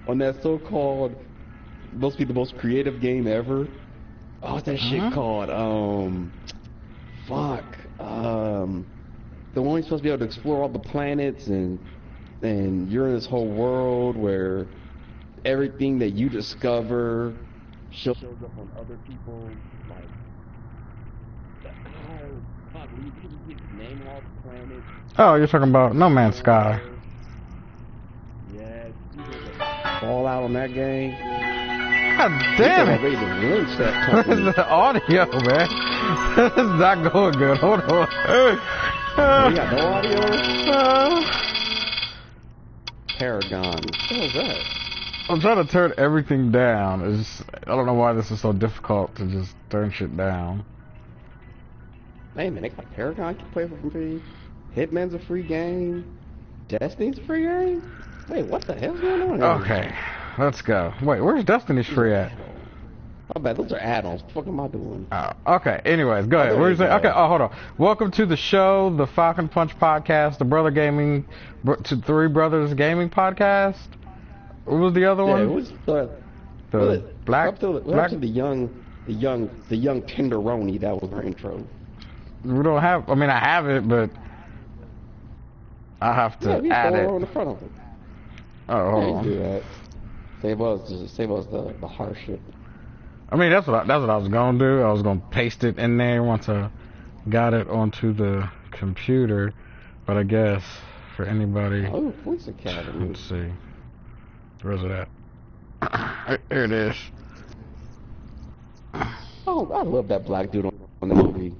on that so-called, supposed to be the most creative game ever. Oh, what's that shit called? Fuck. The one you're supposed to be able to explore all the planets, and you're in this whole world where everything that you discover shows up on other people. Like, fuck, you can name all the planets. Oh, you're talking about No Man's Sky. Yeah, Fallout on that game. God damn it! What is the audio, man? This is not going good. Hold on. You got no audio? Paragon. What the hell is that? I'm trying to turn everything down. I don't know why this is so difficult to just turn shit down. Hey man, they got Paragon can play for free. Hitman's a free game. Destiny's a free game? Wait, what the hell's going on here? Okay, let's go. Wait, where's Destiny's free at? Oh, bad. Those are add-ons. What the fuck am I doing? Oh, okay. Anyways, go ahead. Where's it? Okay. Oh, hold on. Welcome to the show, the Falcon Punch podcast, the Brother Gaming, to Three Brothers Gaming podcast. What was the other one? It was the black. The young tenderoni. That was our intro. We don't have. I mean, I have it, but I have to add it. On the front of it. Oh, hold on. Do that. Save us the harsh shit. I mean, that's what I was gonna do. I was gonna paste it in there once I got it onto the computer. But I guess for anybody, oh, Police Academy. Let's see, where's it at? Here it is. Oh, I love that black dude on the movie.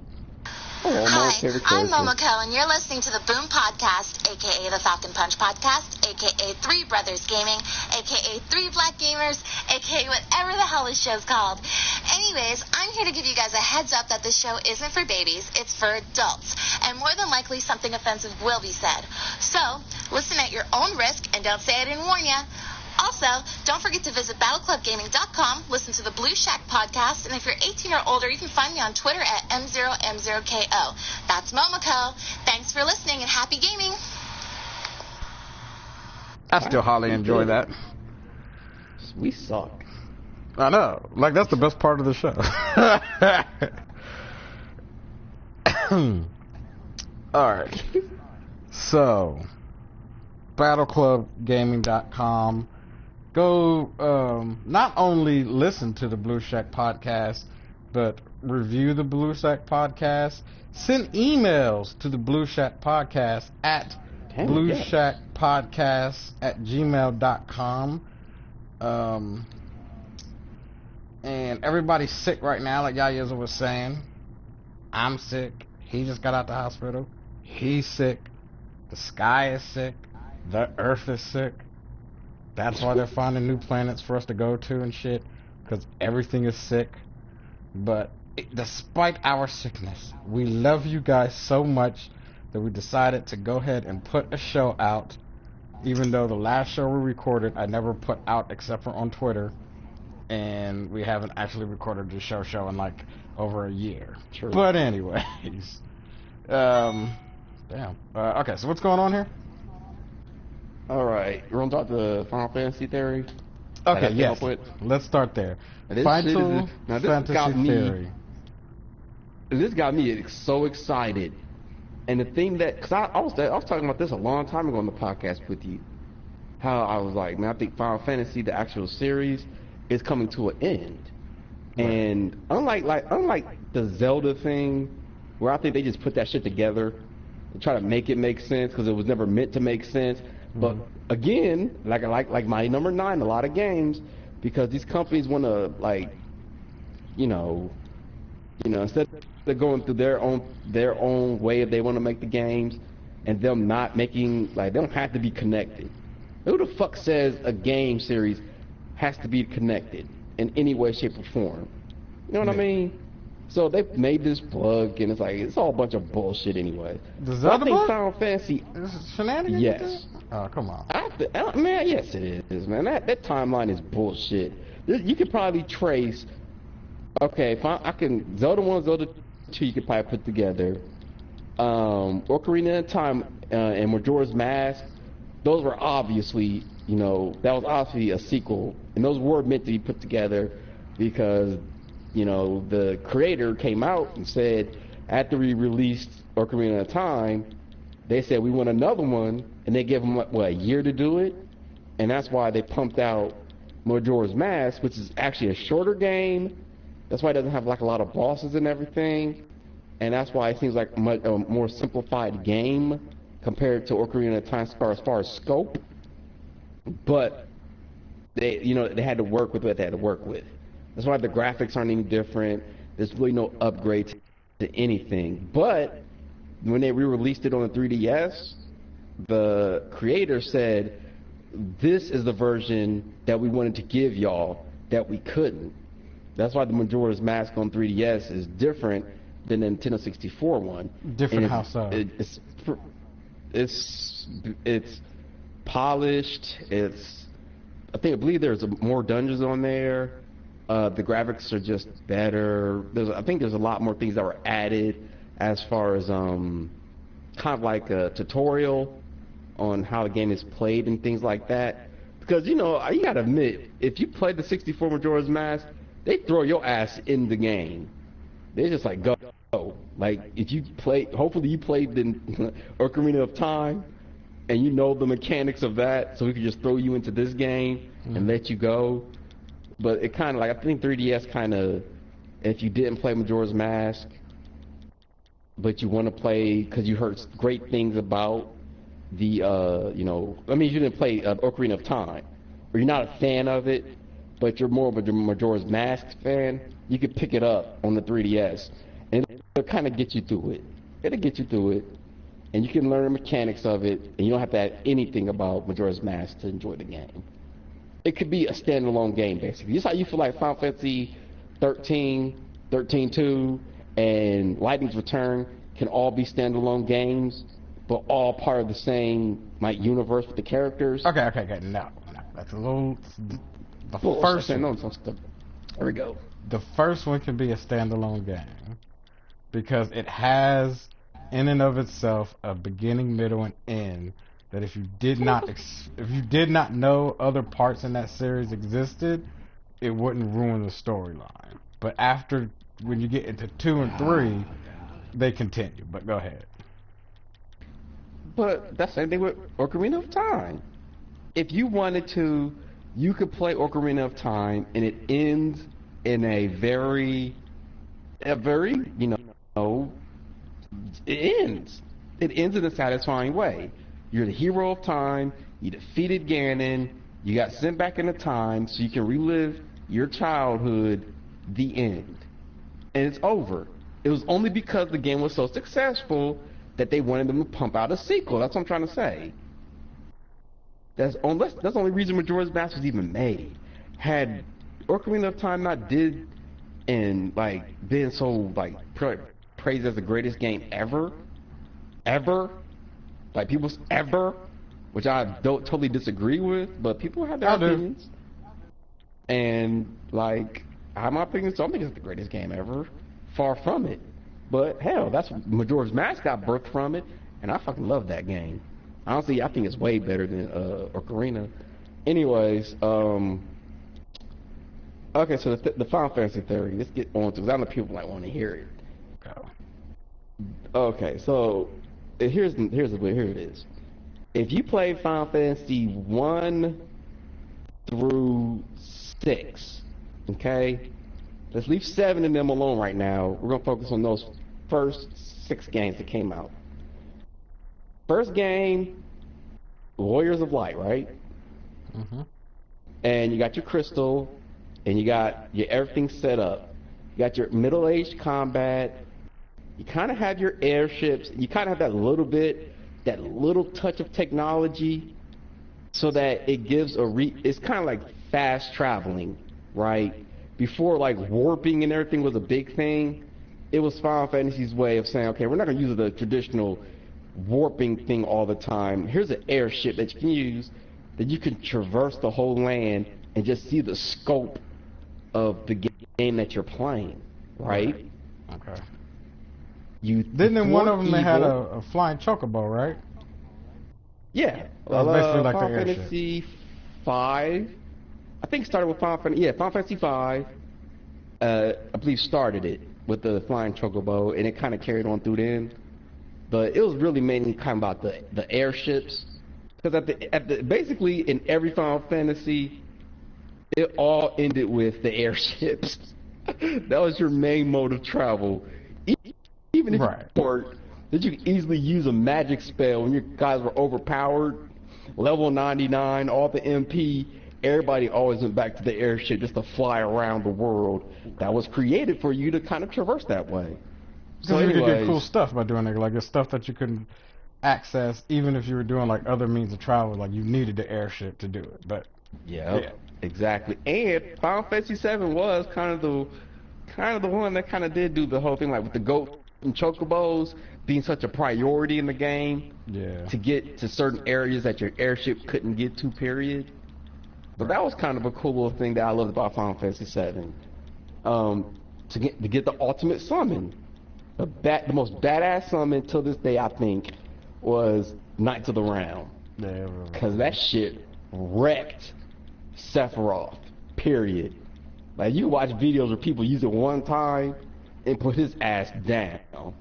Hi, I'm Momoko, and you're listening to the Boom Podcast, aka the Falcon Punch Podcast, aka Three Brothers Gaming, aka Three Black Gamers, aka whatever the hell this show's called. Anyways, I'm here to give you guys a heads up that this show isn't for babies, it's for adults, and more than likely something offensive will be said. So, listen at your own risk, and don't say I didn't warn ya. Also, don't forget to visit battleclubgaming.com, listen to the Blue Shack podcast, and if you're 18 or older, you can find me on Twitter at M0M0KO. That's Momoko. Thanks for listening and happy gaming. I still hardly enjoy that. We suck. I know. Like, that's the best part of the show. Alright. So, battleclubgaming.com. Go, not only listen to the Blue Shack podcast, but review the Blue Shack podcast. Send emails to the Blue Shack podcast at blueshackpodcast@gmail.com. And everybody's sick right now, like Yayaza was saying. I'm sick. He just got out the hospital. He's sick. The sky is sick. The earth is sick. That's why they're finding new planets for us to go to and shit, because everything is sick. But despite our sickness, we love you guys so much that we decided to go ahead and put a show out, even though the last show we recorded I never put out except for on Twitter, and we haven't actually recorded the show in like over a year. True. But anyways, damn. Okay, so what's going on here? Alright, we're gonna talk the Final Fantasy theory. Okay, yes. Let's start there. Final Fantasy theory. This got me so excited. And the thing that, because I was talking about this a long time ago on the podcast with you. How I was like, man, I think Final Fantasy, the actual series, is coming to an end. Right. And unlike the Zelda thing, where I think they just put that shit together to try to make it make sense, because it was never meant to make sense. But again, like my number 9, a lot of games, because these companies want to instead of going through their own way, if they want to make the games, and them not making they don't have to be connected. Who the fuck says a game series has to be connected in any way, shape, or form? You know what I mean? So they made this plug, and it's all a bunch of bullshit anyway. Does that think Final Fantasy? Is it shenanigans? Yes. Oh, come on. Man, yes it is, man. That timeline is bullshit. You could probably trace. Okay, if I can Zelda 1, Zelda 2, you could probably put together. Ocarina of Time and Majora's Mask. Those were obviously you know, that was obviously a sequel, and those were meant to be put together because, you know, the creator came out and said after we released Ocarina of Time, they said we want another one, and they gave them what, a year to do it, and that's why they pumped out Majora's Mask, which is actually a shorter game. That's why it doesn't have like a lot of bosses and everything, and that's why it seems like a more simplified game compared to Ocarina of Time as far as scope. But they, you know, they had to work with what they had to work with. That's why the graphics aren't any different. There's really no upgrade to anything. But when they re-released it on the 3DS, the creator said, this is the version that we wanted to give y'all that we couldn't. That's why the Majora's Mask on 3DS is different than the Nintendo 64 one. Different how so? It's polished. I believe there's more dungeons on there. The graphics are just better. I think there's a lot more things that were added as far as kind of like a tutorial on how the game is played and things like that. Because, you know, you gotta admit, if you play the 64 Majora's Mask, they throw your ass in the game. They just like go. Like if you play, hopefully you played the Ocarina of Time and you know the mechanics of that, so we could just throw you into this game and let you go. But it kind of like, I think 3DS kind of, if you didn't play Majora's Mask, but you want to play because you heard great things about the, you know, I mean, you didn't play Ocarina of Time, or you're not a fan of it, but you're more of a Majora's Mask fan, you could pick it up on the 3DS, and it'll kind of get you through it. It'll get you through it, and you can learn the mechanics of it, and you don't have to add anything about Majora's Mask to enjoy the game. It could be a standalone game, basically. Just how you feel like Final Fantasy 13, 13-2, and Lightning's Return can all be standalone games, but all part of the same like universe with the characters. Okay. No, that's a little. The Well, first one. one. There we go. The first one can be a standalone game because it has, in and of itself, a beginning, middle, and end. That if you did not know other parts in that series existed, it wouldn't ruin the storyline. But after, when you get into 2 and 3, they continue. But go ahead. But that's the same thing with Ocarina of Time. If you wanted to, you could play Ocarina of Time, and it ends in a very, you know, it ends. It ends in a satisfying way. You're the hero of time, you defeated Ganon, you got sent back into time so you can relive your childhood, the end. And it's over. It was only because the game was so successful that they wanted them to pump out a sequel. That's what I'm trying to say. That's the only reason Majora's Mask was even made. Had Ocarina of Time not did and like been so like praised as the greatest game ever, like people ever, which I don't totally disagree with, but people have their opinions. And like, I have my opinions, so I think it's the greatest game ever. Far from it. But hell, that's Majora's Mask got birthed from it, and I fucking love that game. Honestly, I think it's way better than Ocarina. Anyways, okay, so the Final Fantasy theory. Let's get on to it, because I know people might want to hear it. Okay, so here it is. If you play Final Fantasy 1 through 6, okay? Let's leave 7 and them alone right now. We're going to focus on those first 6 games that came out. First game, Warriors of Light, right? Mm-hmm. And you got your crystal, and you got your everything set up. You got your middle-aged combat. You kind of have your airships. You kind of have that little touch of technology, so that it gives it's kind of like fast traveling, right? Before like warping and everything was a big thing, it was Final Fantasy's way of saying, okay, we're not going to use the traditional warping thing all the time. Here's an airship that you can use, that you can traverse the whole land and just see the scope of the game that you're playing, right? Okay. Didn't one of them they had a flying chocobo, right? Yeah. Basically like Final the airship. Fantasy 5. I think it started with Final Fantasy. Yeah, Final Fantasy 5. I believe started it with the flying chocobo, and it kind of carried on through then. But it was really mainly kind of about the airships, because basically in every Final Fantasy, it all ended with the airships. That was your main mode of travel. Even if you weren't, that you could easily use a magic spell when your guys were overpowered, level 99, all the MP. Everybody always went back to the airship just to fly around the world. That was created for you to kind of traverse that way. So you could get cool stuff by doing it, like the stuff that you couldn't access even if you were doing like other means of travel, like you needed the airship to do it. But yeah, exactly. And Final Fantasy 7 was kind of the one that kind of did do the whole thing, like with the goat and chocobos being such a priority in the game. Yeah. To get to certain areas that your airship couldn't get to, period. But that was kind of a cool little thing that I loved about Final Fantasy 7. To get the ultimate summon. The most badass summon till this day, I think, was Knights of the Round. Yeah. Because that shit wrecked Sephiroth, period. Like, you watch videos where people use it one time and put his ass down.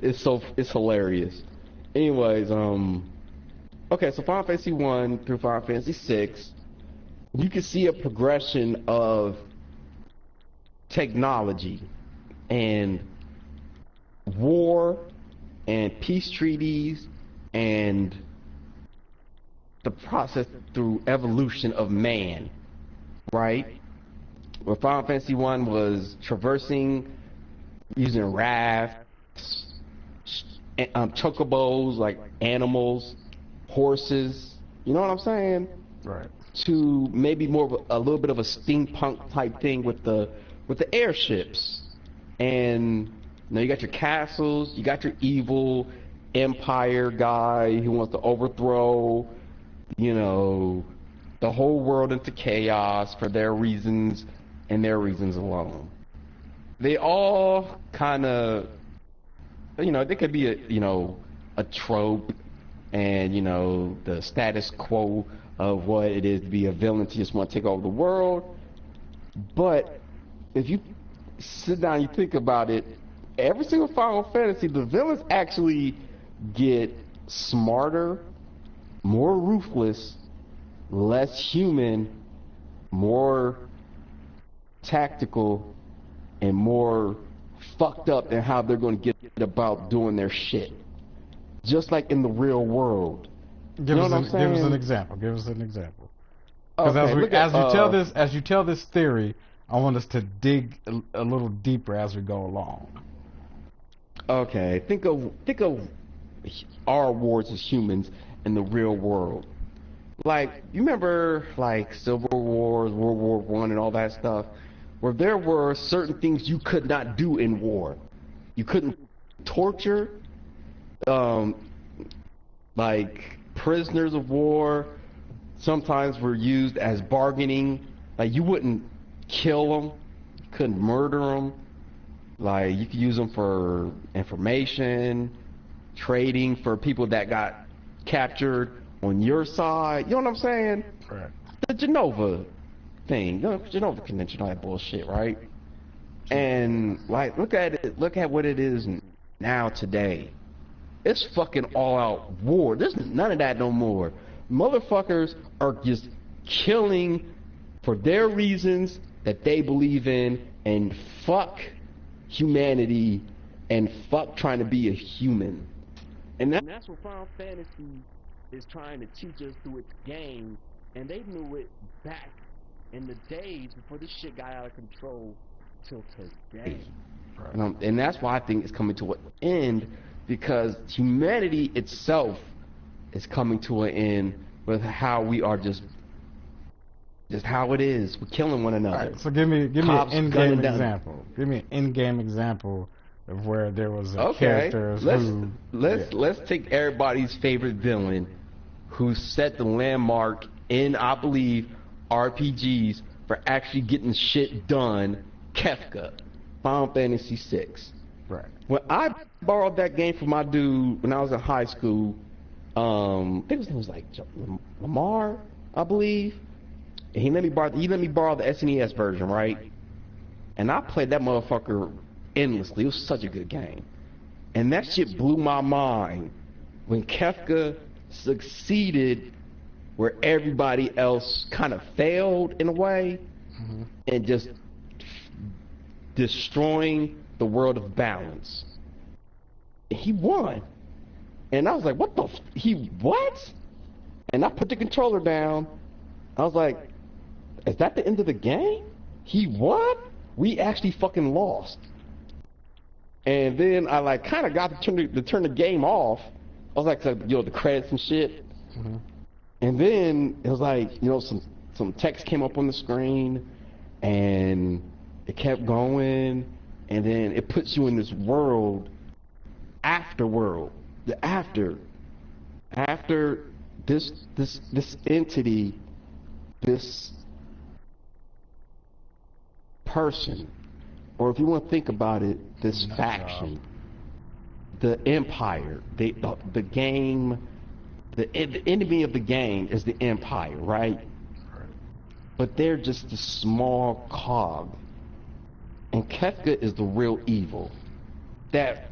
It's hilarious. Anyways, okay, so Final Fantasy 1 through Final Fantasy 6, you can see a progression of technology and war and peace treaties and the process through evolution of man, right? Where Final Fantasy 1 was traversing using rafts, chocobos, like animals, horses, you know what I'm saying? Right. To maybe more of a little bit of a steampunk type thing with the airships. And you know, you got your castles, you got your evil empire guy who wants to overthrow, you know, the whole world into chaos for their reasons and their reasons alone. They all kind of, you know, they could be a trope and, you know, the status quo of what it is to be a villain to just want to take over the world. But if you sit down and you think about it, every single Final Fantasy, the villains actually get smarter, more ruthless, less human, more tactical, and more fucked up in how they're going to get about doing their shit. Just like in the real world. Give us an example. Because as you tell this theory, I want us to dig a little deeper as we go along. Okay, think of our wars as humans in the real world. Like, you remember like Civil Wars, World War I, and all that stuff, where there were certain things you could not do in war. You couldn't torture, like prisoners of war sometimes were used as bargaining. Like, you wouldn't kill them, you couldn't murder them. Like, you could use them for information, trading for people that got captured on your side. You know what I'm saying? Right. The Genova thing, you know, Genova Convention, all that bullshit, right? And like, look at what it is now today. It's fucking all-out war. There's none of that no more. Motherfuckers are just killing for their reasons that they believe in, and fuck humanity, and fuck trying to be a human. And that's what Final Fantasy is trying to teach us through its game, and they knew it back in the days before this shit got out of control till today. Right. And that's why I think it's coming to an end, because humanity itself is coming to an end with how we are just how it is. We're killing one another. Right, so give me an in-game example. Give me an in-game example of where there was a character let's take everybody's favorite villain who set the landmark in, I believe, RPGs for actually getting shit done, Kefka, Final Fantasy VI. Right. When I borrowed that game from my dude when I was in high school, I think his name was like Lamar, I believe. And he let me borrow the SNES version, right? And I played that motherfucker endlessly. It was such a good game. And that shit blew my mind when Kefka succeeded where everybody else kind of failed in a way, and just destroying the world of balance. He won. And I was like, what the what? And I put the controller down. I was like, is that the end of the game? He won? We actually fucking lost. And then I like kind of got to turn the game off. I was like, the credits and shit. And then it was like, some text came up on the screen, and it kept going, and then it puts you in this world, after this entity, this person, or if you want to think about it, this faction, the empire, the game, the enemy of the game is the empire, right? But they're just a small cog, and Kefka is the real evil. That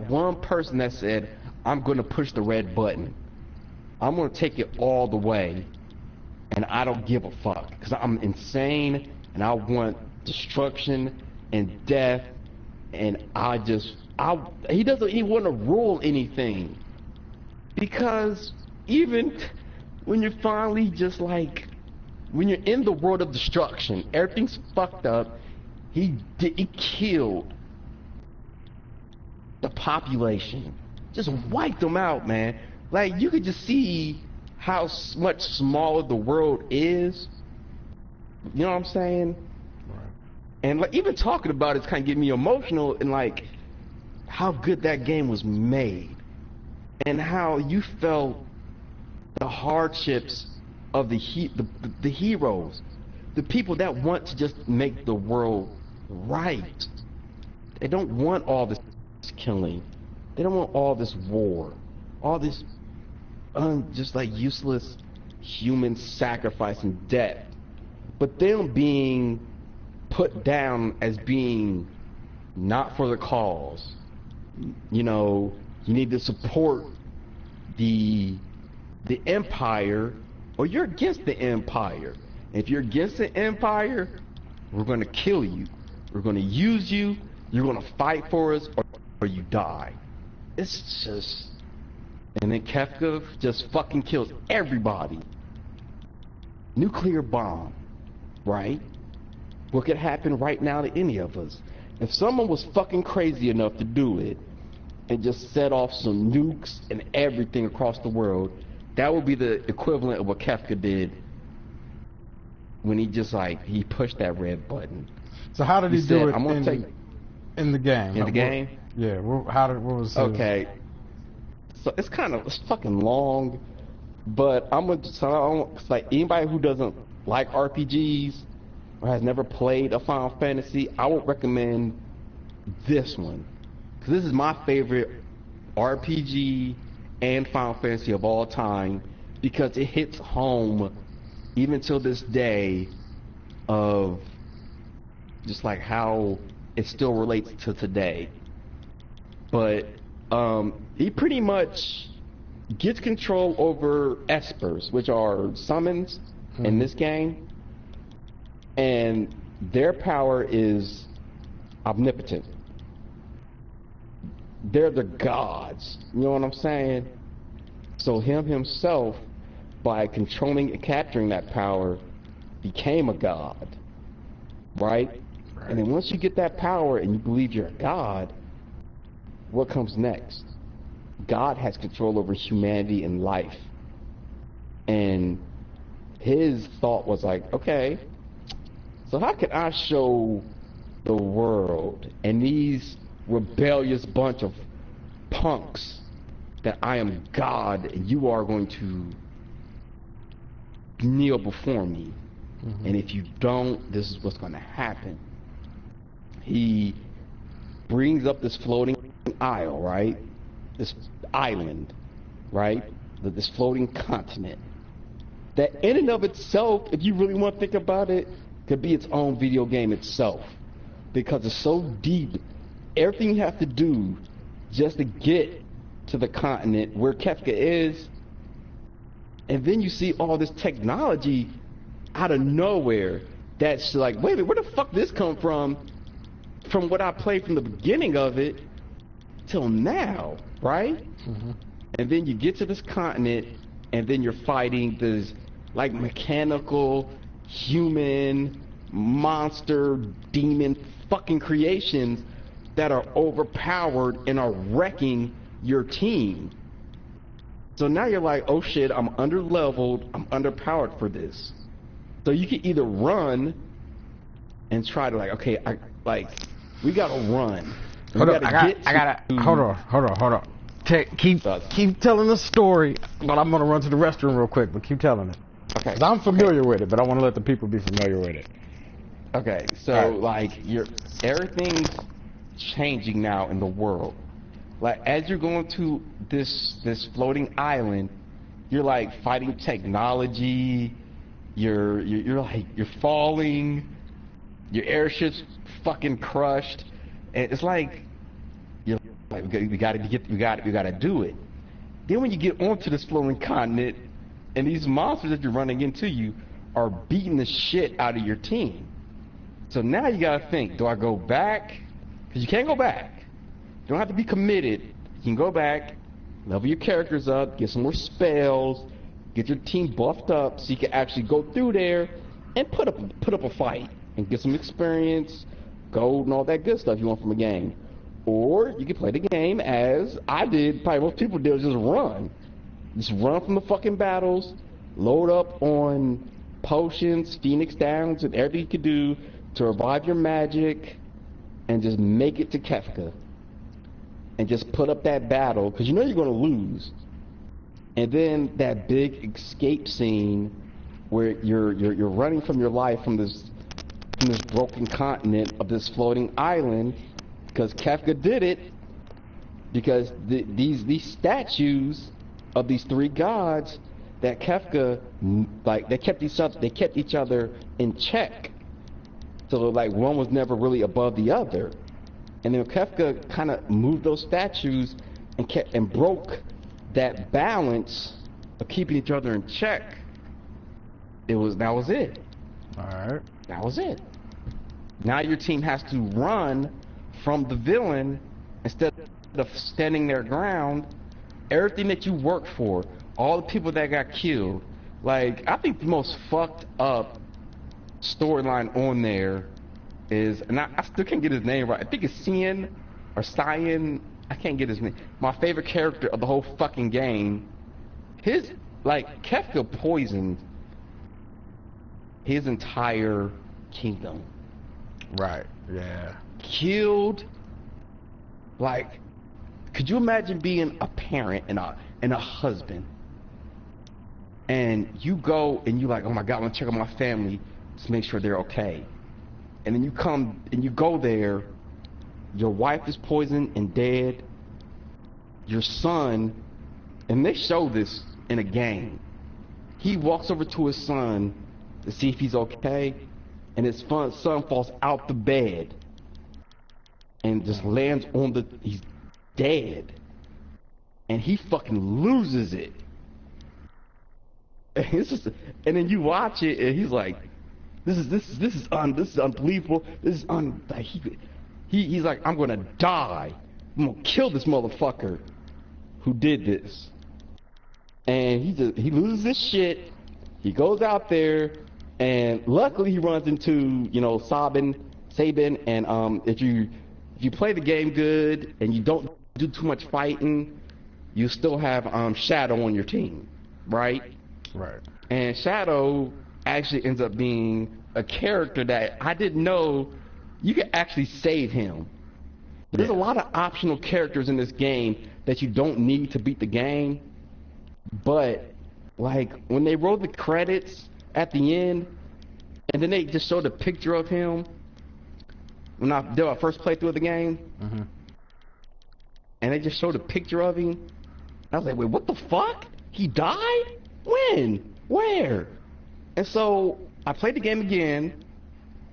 one person that said, I'm going to push the red button. I'm going to take it all the way, and I don't give a fuck, because I'm insane, and I want destruction and death, and he doesn't even want to rule anything, because even when you're finally just like, when you're in the world of destruction, everything's fucked up, he killed the population, just wiped them out, man. Like, you could just see how much smaller the world is. You know what I'm saying? Right. And like, even talking about it's kind of getting me emotional, and like how good that game was made, and how you felt the hardships of the heroes, the people that want to just make the world right. They don't want all this killing. They don't want all this war, all this just like useless human sacrifice and death. But them being put down as being not for the cause. You need to support the empire, or you're against the empire. If you're against the empire, we're going to kill you. We're going to use you. You're going to fight for us, or you die. It's just... And then Kefka just fucking kills everybody. Nuclear bomb, right? What could happen right now to any of us? If someone was fucking crazy enough to do it and just set off some nukes and everything across the world, that would be the equivalent of what Kefka did when he pushed that red button. So how did he do it in the game? In the game? Yeah. What was his... Okay. So it's fucking long, but it's like anybody who doesn't like RPGs or has never played a Final Fantasy, I would recommend this one, because this is my favorite RPG and Final Fantasy of all time, because it hits home even till this day of just like how it still relates to today. But he pretty much gets control over espers, which are summons in this game, and their power is omnipotent. They're the gods, you know what I'm saying? So himself, by controlling and capturing that power, became a god, right? And then once you get that power and you believe you're a god, what comes next? God has control over humanity and life. And his thought was like, okay, so how can I show the world and these rebellious bunch of punks that I am God and you are going to kneel before me? And if you don't, this is what's going to happen. He brings up this floating isle, right? This island, right? This floating continent. that in and of itself, if you really want to think about it, could be its own video game itself. Because it's so deep. Everything you have to do just to get to the continent where Kefka is, and then you see all this technology out of nowhere that's like, wait a minute, where the fuck this come from what I played from the beginning of it till now, right? Mm-hmm. And then you get to this continent, and then you're fighting this like mechanical human monster demon fucking creations that are overpowered and are wrecking your team. So now you're like, oh shit, I'm under-leveled, I'm underpowered for this. So you can either run and try to like, okay, we gotta run. Hold on. Keep telling the story, but I'm gonna run to the restroom real quick, but keep telling it. Okay. 'Cause I'm familiar with it, but I want to let the people be familiar with it. Okay, so Right. like everything's changing now in the world. Like as you're going to this floating island, you're like fighting technology. You're falling. Your airship's fucking crushed, and it's like you're like we gotta do it. Then when you get onto this floating continent, and these monsters that you're running into you are beating the shit out of your team. So now you gotta think, do I go back? Because you can't go back. You don't have to be committed. You can go back, level your characters up, get some more spells, get your team buffed up so you can actually go through there and put up a fight and get some experience, gold and all that good stuff you want from a game. Or you can play the game as I did, probably most people did, just run. Just run from the fucking battles, load up on potions, Phoenix Downs, and everything you can do to revive your magic, and just make it to Kefka. And just put up that battle, because you know you're going to lose. And then that big escape scene where you're running from your life from this broken continent of this floating island, because Kefka did it, because these statues of these three gods that Kefka, like, they kept each other in check. So like one was never really above the other. And then Kefka kind of moved those statues and broke that balance of keeping each other in check. That was it. Alright. That was it. Now your team has to run from the villain instead of standing their ground. Everything that you work for, all the people that got killed, like, I think the most fucked up storyline on there is, and I still can't get his name right, I think it's Cyan or Cyan, I can't get his name. My favorite character of the whole fucking game, Kefka poisoned his entire kingdom. Right, yeah. Killed, like, could you imagine being a parent and a husband, and you go and you like, oh my god, I want to check on my family to make sure they're okay, and then you come and you go there, your wife is poisoned and dead, your son, and they show this in a game, he walks over to his son to see if he's okay, and his son falls out the bed and just lands on he's dead, and he fucking loses it. And it's just, and then you watch it, and he's like, "This is unbelievable. This is like he's like, I'm gonna die. I'm gonna kill this motherfucker who did this." And he loses his shit. He goes out there, and luckily he runs into Sabin, and if you play the game good and you don't do too much fighting, you still have Shadow on your team, right? Right. And Shadow actually ends up being a character that I didn't know you could actually save him. There's a lot of optional characters in this game that you don't need to beat the game, but like when they roll the credits at the end, and then they just showed a picture of him when I did my first playthrough of the game, and they just showed a picture of him. I was like, wait, what the fuck? He died? When? Where? And so I played the game again,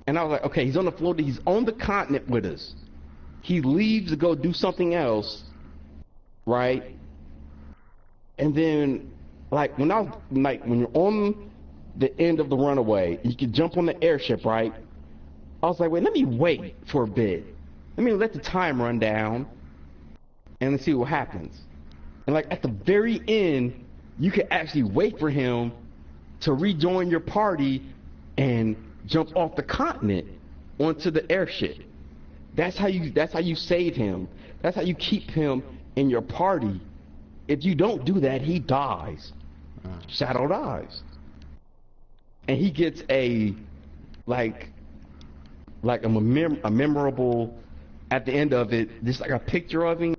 and I was like, okay, he's on the floor. He's on the continent with us. He leaves to go do something else, right? And then, like when you're on the end of the runaway, you can jump on the airship, right? I was like, wait, let me wait for a bit. Let me let the time run down, and let's see what happens. And like at the very end, you can actually wait for him to rejoin your party and jump off the continent onto the airship. That's how you save him. That's how you keep him in your party. If you don't do that, he dies. Shadow dies. And he gets a memorable at the end of it, just like a picture of him,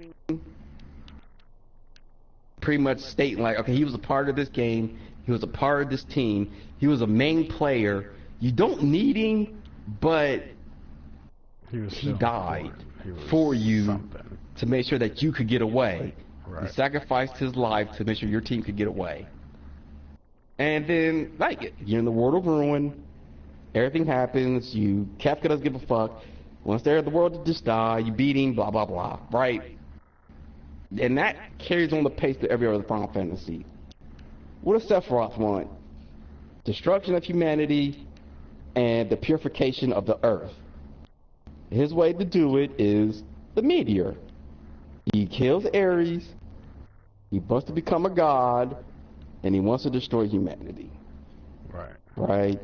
pretty much stating like, okay, he was a part of this game, he was a part of this team, he was a main player. You don't need him, but he died for you to make sure that you could get away. Right. He sacrificed his life to make sure your team could get away. And then, like, you're in the world of ruin. Everything happens. Kafka doesn't give a fuck. Once they're in the world to just die, you beat him, blah, blah, blah, right? And that carries on the pace to every other Final Fantasy. What does Sephiroth want? Destruction of humanity and the purification of the earth. His way to do it is the meteor. He kills Ares, he wants to become a god, and he wants to destroy humanity. Right?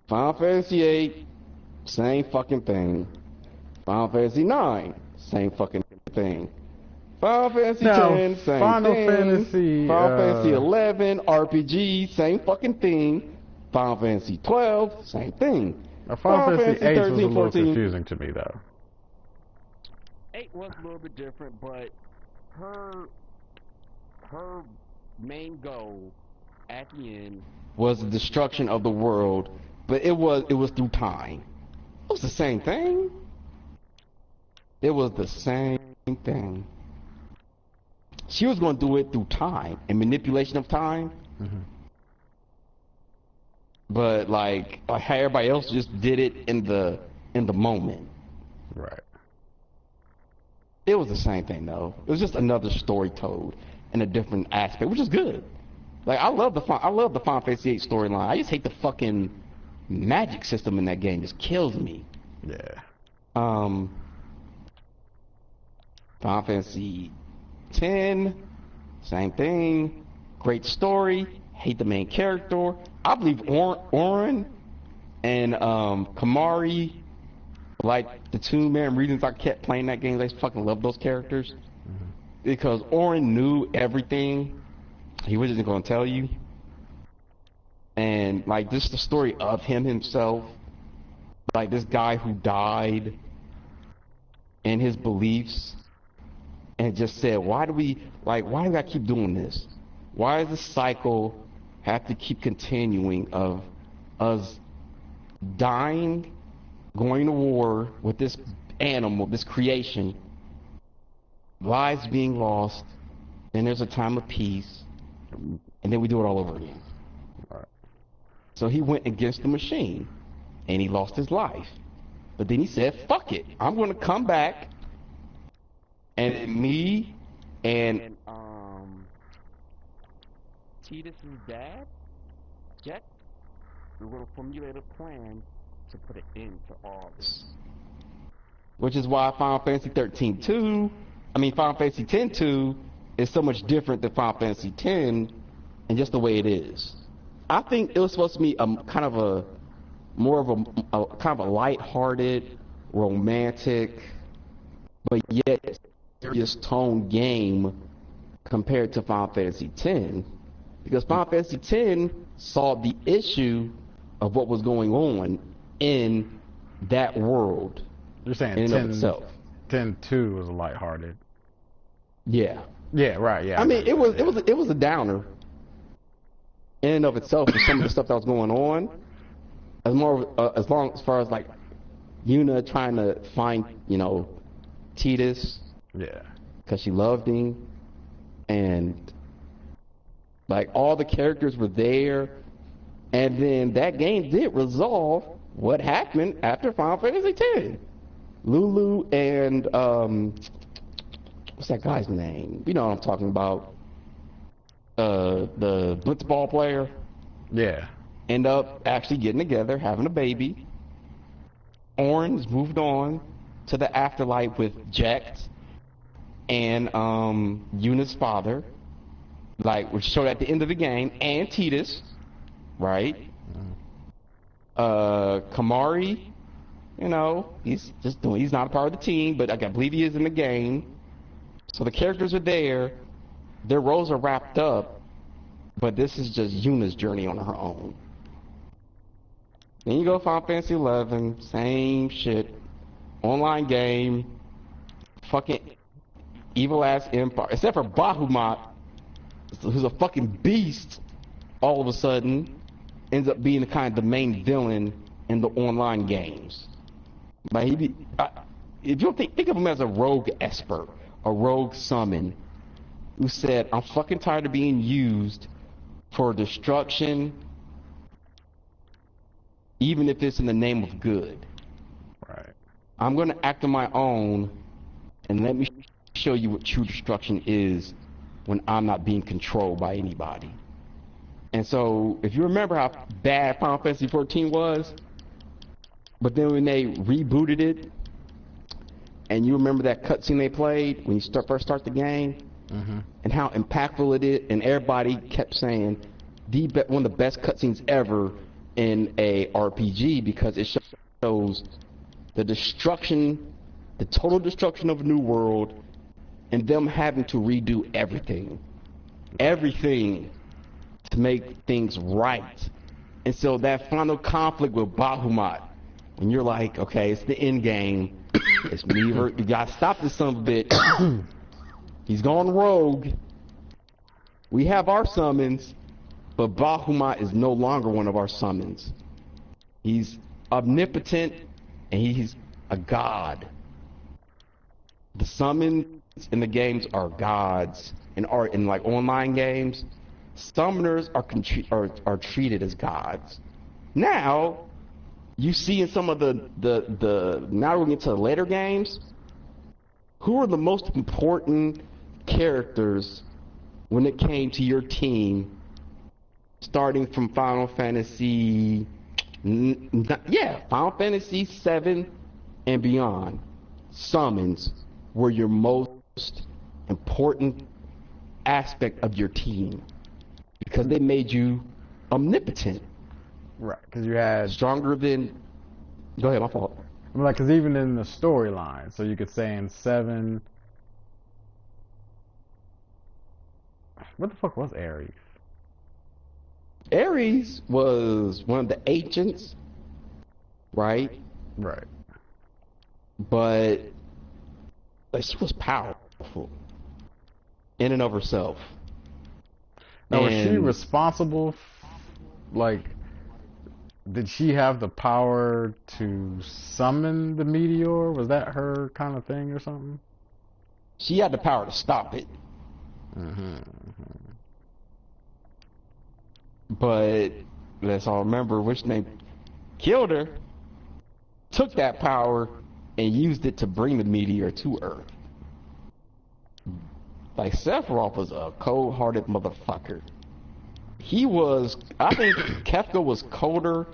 Final Fantasy VIII, same fucking thing. Final Fantasy IX, same fucking thing. Final Fantasy X, same Final thing. Fantasy, Final Fantasy XI, RPG, same fucking thing. Final Fantasy XII, same thing. Final Fantasy VIII was a little confusing to me, though. 8 was a little bit different, but her main goal at the end was the destruction of the world, but it was through time. It was the same thing. It was the same thing. She was going to do it through time and manipulation of time. Mm-hmm. But like how everybody else just did it in the moment. Right. It was the same thing though. It was just another story told in a different aspect, which is good. Like I love the Final Fantasy VIII storyline. I just hate the fucking magic system in that game. It just kills me. Yeah. Final Fantasy X, same thing. Great story. Hate the main character. I believe Auron and Kamari, like the two main reasons I kept playing that game. I fucking love those characters. Mm-hmm. Because Auron knew everything. He wasn't going to tell you. And like just the story of him himself, like this guy who died and his beliefs, and just said, why do we gotta keep doing this? Why does this cycle have to keep continuing of us dying, going to war with this animal, this creation, lives being lost, then there's a time of peace, and then we do it all over again. Right. So he went against the machine, and he lost his life. But then he said, fuck it, I'm going to come back, and me and Tidus' dad, Jet, we're going to formulate a plan to put an end to all this. Which is why Final Fantasy Final Fantasy X-2 is so much different than Final Fantasy X and just the way it is. I think it was supposed to be a kind of a light-hearted, romantic, but yet serious tone game compared to Final Fantasy X. Because Final Fantasy X solved the issue of what was going on in that world. You're saying in and of itself. 10-2 was lighthearted. Yeah. Yeah, right, yeah. I mean, it was a downer in and of itself with some of the stuff that was going on. As far as like Yuna trying to find, Tidus. Yeah. Because she loved him, and Like, all the characters were there, and then that game did resolve what happened after Final Fantasy X. Lulu and, what's that guy's name? You know what I'm talking about. The blitzball player. Yeah. End up actually getting together, having a baby. Orange moved on to the afterlife with Jax and Yuna's father, like, which showed at the end of the game, and Tidus, right? Kamari, you know, he's not a part of the team, but I believe he is in the game. So the characters are there, their roles are wrapped up, but this is just Yuna's journey on her own. Then you go Final Fantasy 11, same shit, online game, fucking evil ass empire, except for Bahamut, who's a fucking beast. All of a sudden, ends up being the main villain in the online games. Like, if you think of him as a rogue esper, a rogue summon, who said, "I'm fucking tired of being used for destruction, even if it's in the name of good. Right. I'm going to act on my own, and let me show you what true destruction is when I'm not being controlled by anybody." And so, if you remember how bad Final Fantasy XIV was, but then when they rebooted it, and you remember that cutscene they played when you first start the game, and how impactful it is, and everybody kept saying, one of the best cutscenes ever in a RPG, because it shows the destruction, the total destruction of a new world, and them having to redo everything to make things right. And so that final conflict with Bahamut, and you're like, okay, it's the end game, it's me, you gotta stop this son of a bitch. He's gone rogue. We have our summons, but Bahamut is no longer one of our summons. He's omnipotent, and he's a god. The summons in the games are gods. In like online games, summoners are treated as gods. Now, you see in some of now we're getting to the later games, who are the most important characters when it came to your team, starting from Final Fantasy, Final Fantasy 7 and beyond. Summons were your most important aspect of your team, because they made you omnipotent. Right, because you had... Stronger than... Go ahead, my fault. I'm like, because even in the storyline, so you could say in 7... What the fuck was Ares? Ares was one of the ancients, right? Right. But she was powerful in and of herself. Now, was she responsible? Like, did she have the power to summon the meteor? Was that her kind of thing or something? She had the power to stop it. But let's all remember which name killed her, took that power and used it to bring the meteor to Earth. Like, Sephiroth was a cold-hearted motherfucker. I think Kefka was colder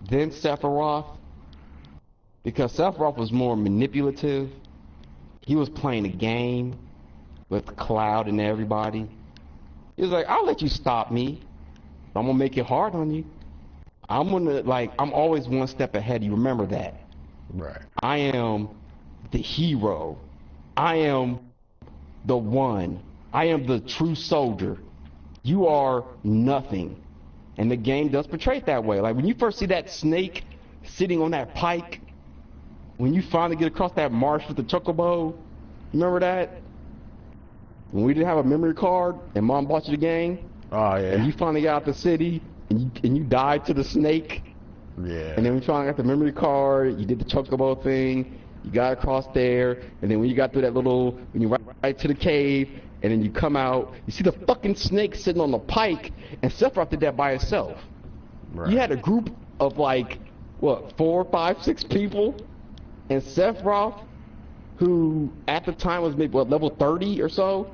than Sephiroth, because Sephiroth was more manipulative. He was playing a game with Cloud and everybody. He was like, I'll let you stop me, but I'm gonna make it hard on you. I'm always one step ahead. You remember that? Right. I am the hero. I am the one. I am the true soldier. You are nothing. And the game does portray it that way. Like, when you first see that snake sitting on that pike, when you finally get across that marsh with the chocobo, remember that? When we didn't have a memory card and Mom bought you the game? Oh, yeah. And you finally got out the city and you died to the snake? Yeah. And then we finally got the memory card, you did the chocobo thing, you got across there, and then when you got through that when you went right to the cave, and then you come out, you see the fucking snake sitting on the pike, and Sephiroth did that by himself. Right. You had a group of like, what, 4, 5, 6 people, and Sephiroth, who at the time was maybe, what, level 30 or so,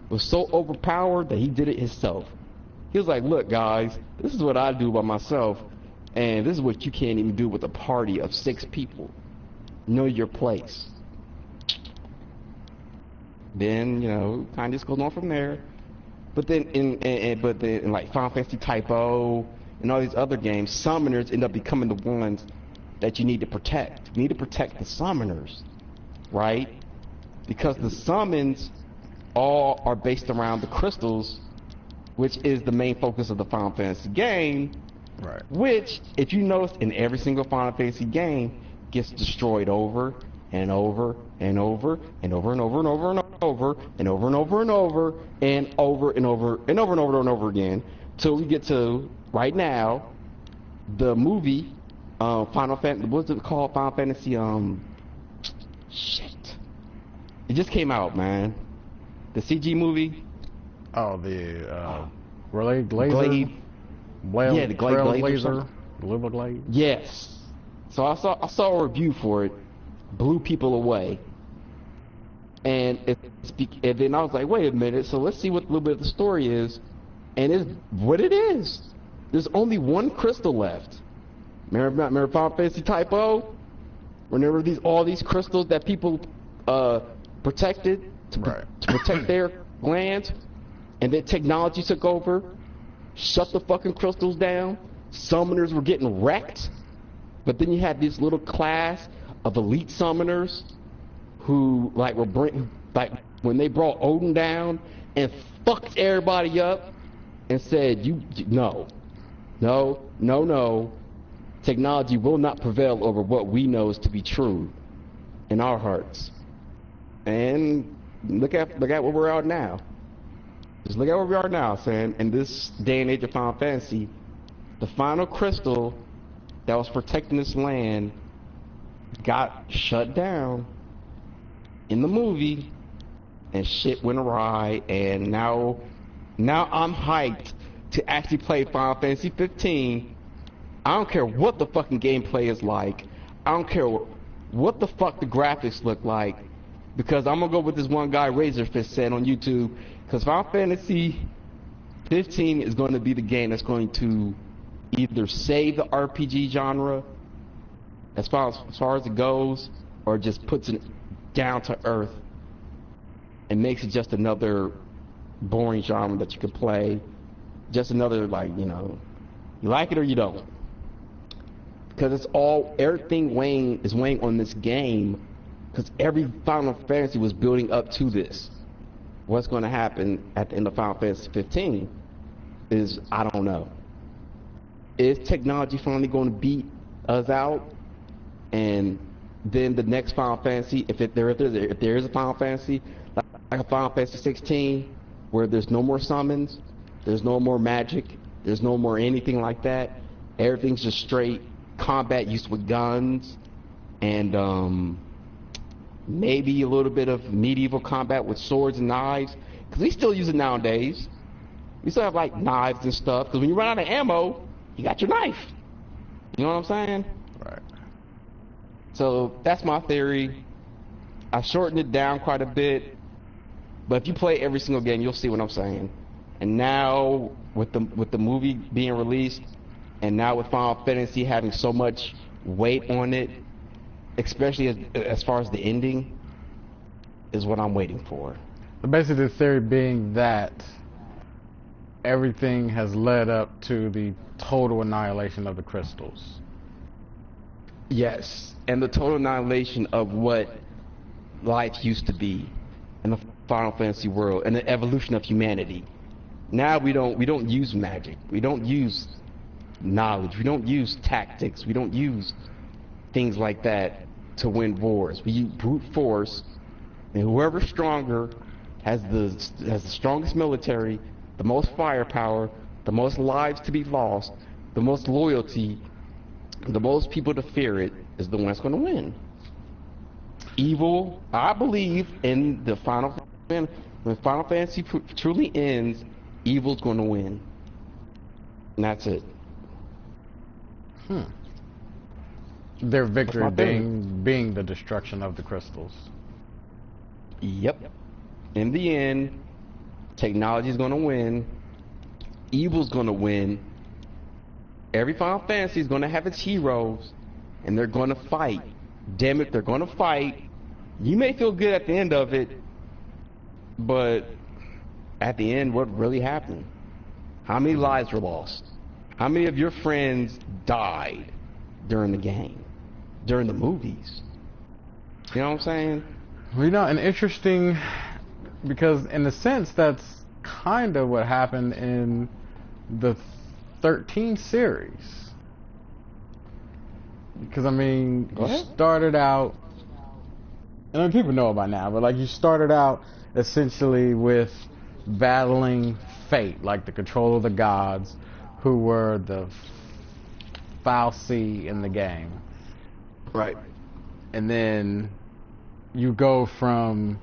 was so overpowered that he did it himself. He was like, look guys, this is what I do by myself, and this is what you can't even do with a party of 6 people. Know your place. Then, you know, kind of just goes on from there. But then in like Final Fantasy Type O and all these other games, summoners end up becoming the ones that you need to protect. You need to protect the summoners, right? Because the summons all are based around the crystals, which is the main focus of the Final Fantasy game. Right. Which, if you notice, in every single Final Fantasy game, gets destroyed over and over and over and over and over and over and over and over and over and over and over and over and over and over and over again, till we get to right now the movie Final Fantasy. What's it called? Final Fantasy. Shit. It just came out, man. The CG movie. Oh, the Glade. Yeah, the Glade laser. Glade. Yes. So I saw a review for it. Blew people away. And then I was like, wait a minute, so let's see what a little bit of the story is. And it's what it is. There's only one crystal left. Remember Final Fantasy Type O? Remember all these crystals that people protected to protect their lands? And then technology took over, shut the fucking crystals down, summoners were getting wrecked. But then you had this little class of elite summoners who like when they brought Odin down and fucked everybody up and said, no, technology will not prevail over what we know is to be true in our hearts. And look at where we're at now. Just look at where we are now, Sam. In this day and age of Final Fantasy, the final crystal that was protecting this land got shut down in the movie, and shit went awry, and now I'm hyped to actually play Final Fantasy 15. I don't care what the fucking gameplay is like. I don't care what the fuck the graphics look like, because I'm gonna go with this one guy Razorfist said on YouTube, because Final Fantasy 15 is going to be the game that's going to either save the RPG genre as far as it goes, or just puts it down to earth and makes it just another boring genre that you could play. Just another, like, you know, you like it or you don't. Because everything is weighing on this game, because every Final Fantasy was building up to this. What's going to happen at the end of Final Fantasy 15 is, I don't know. Is technology finally going to beat us out? And then the next Final Fantasy, if there is a Final Fantasy, like a Final Fantasy 16, where there's no more summons, there's no more magic, there's no more anything like that, everything's just straight combat used with guns, and maybe a little bit of medieval combat with swords and knives, because we still use it nowadays. We still have like knives and stuff, because when you run out of ammo, you got your knife. You know what I'm saying? Right. So that's my theory. I shortened it down quite a bit, but if you play every single game, you'll see what I'm saying. And now with the movie being released, and now with Final Fantasy having so much weight on it, especially as far as the ending, is what I'm waiting for. So basically, the theory being that everything has led up to the total annihilation of the crystals. Yes, and the total annihilation of what life used to be in the Final Fantasy world, and the evolution of humanity. Now we don't use magic, we don't use knowledge, we don't use tactics, we don't use things like that to win wars. We use brute force, and whoever's stronger has the strongest military, the most firepower, the most lives to be lost, the most loyalty, the most people to fear it, is the one that's going to win. Evil, I believe in the Final Fantasy, When Final Fantasy truly ends, evil's going to win. And that's it. Their victory being the destruction of the crystals. Yep. In the end, technology's going to win. Evil's going to win. Every Final Fantasy is going to have its heroes, and they're going to fight. Damn it, they're going to fight. You may feel good at the end of it, but at the end, what really happened? How many lives were lost? How many of your friends died during the game, during the movies? You know what I'm saying? Well, you know, an interesting, because in a sense, that's kind of what happened in the 13 series. Because, I mean, you started out, and I mean, people know it by now, but like you started out essentially with battling fate, like the control of the gods, who were the fal'Cie in the game. Right. And then you go from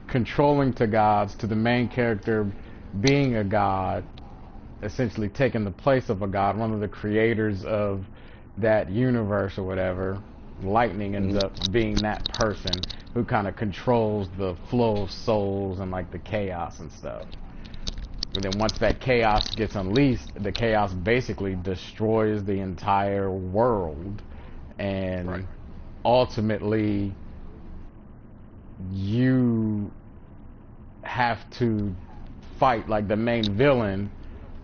controlling to gods to the main character being a god, essentially taking the place of a god, one of the creators of that universe or whatever. Lightning ends up being that person who kind of controls the flow of souls and like the chaos and stuff. But then once that chaos gets unleashed, the chaos basically destroys the entire world, and ultimately you have to fight like the main villain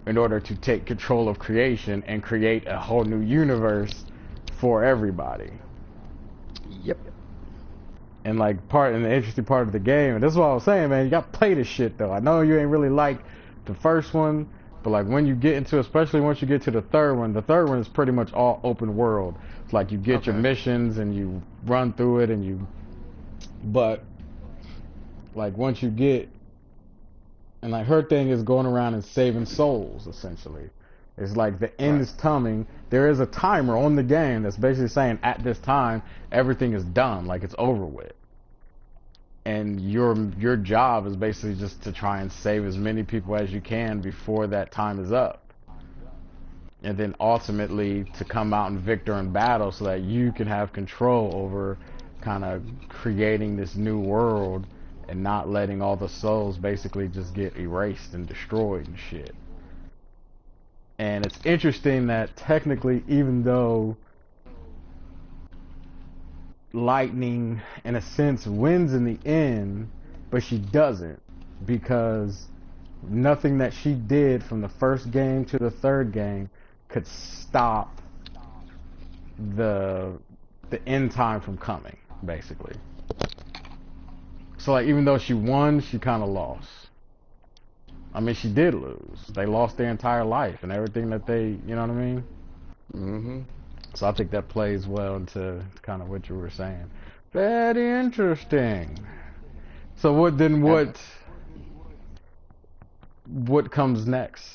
in order to take control of creation and create a whole new universe for everybody. Yep. And like the interesting part of the game, and this is what I was saying, man, you gotta play this shit though. I know you ain't really like the first one, but like when you get into, especially once you get to the third one is pretty much all open world. It's like you get your missions and you run through it but like once you get, and like her thing is going around and saving souls essentially. It's like the end is coming. There is a timer on the game that's basically saying at this time everything is done, like it's over with. And your job is basically just to try and save as many people as you can before that time is up. And then ultimately to come out and victor in battle so that you can have control over kind of creating this new world and not letting all the souls basically just get erased and destroyed and shit. And it's interesting that technically, even though Lightning, in a sense, wins in the end, but she doesn't, because nothing that she did from the first game to the third game could stop the end time from coming, basically. So, like, even though she won, she kind of lost. I mean, she did lose. They lost their entire life and everything that they, you know what I mean? Mm-hmm. So I think that plays well into kind of what you were saying. Very interesting. So what comes next?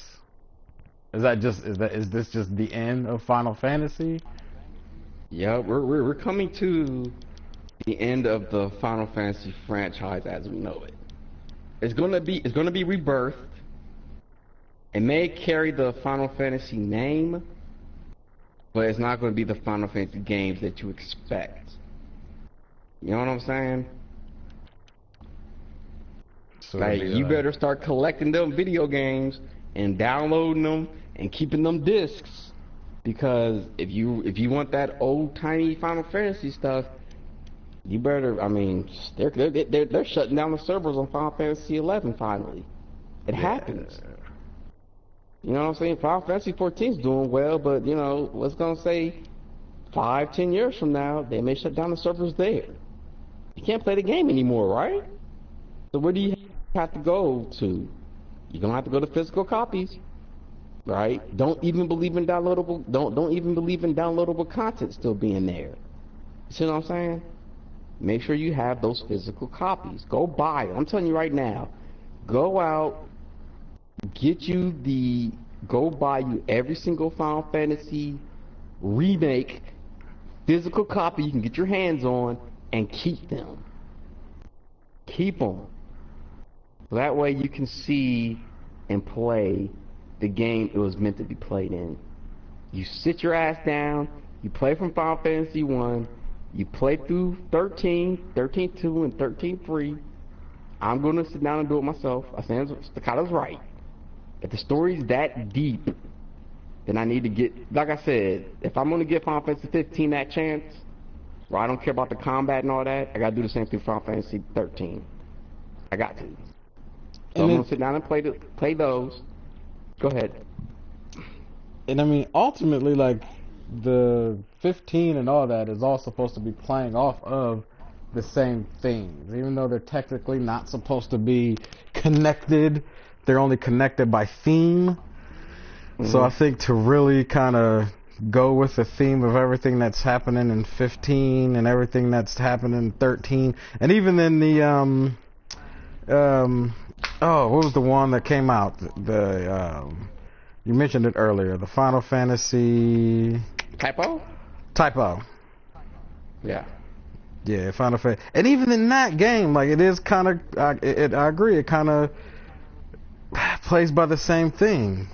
Is this just the end of Final Fantasy? Yeah, we're coming to the end of the Final Fantasy franchise as we know it. It's gonna be rebirthed. It may carry the Final Fantasy name, but it's not going to be the Final Fantasy games that you expect. You know what I'm saying? So like, you better start collecting them video games and downloading them and keeping them discs, because if you want that old tiny Final Fantasy stuff, you better. I mean, they're shutting down the servers on Final Fantasy 11 finally. It happens. You know what I'm saying? Final Fantasy 14 is doing well, but you know, let's gonna say 5-10 years from now, they may shut down the servers there. You can't play the game anymore, right? So where do you have to go to? You're gonna have to go to physical copies, right? Don't even believe in downloadable content still being there. You see what I'm saying? Make sure you have those physical copies. Go buy it. I'm telling you right now. Go out. Go buy you every single Final Fantasy remake physical copy you can get your hands on and keep them. Keep them. That way you can see and play the game it was meant to be played in. You sit your ass down, you play from Final Fantasy 1, you play through 13, 13.2 and 13.3. I'm going to sit down and do it myself. I think Staccato's right. If the story's that deep, then I need to get, like I said, if I'm going to give Final Fantasy 15 that chance, where I don't care about the combat and all that, I got to do the same thing for Final Fantasy 13. I got to. So I'm going to sit down and play those. Go ahead. And I mean, ultimately, like, the 15 and all that is all supposed to be playing off of the same things. Even though they're technically not supposed to be connected, they're only connected by theme. So I think to really kind of go with the theme of everything that's happening in 15 and everything that's happening in 13, and even in the what was the one that came out? You mentioned it earlier, the Final Fantasy Typo. Yeah. Yeah, Final Fantasy. And even in that game, like, it is kind of, I agree, it kind of plays by the same thing.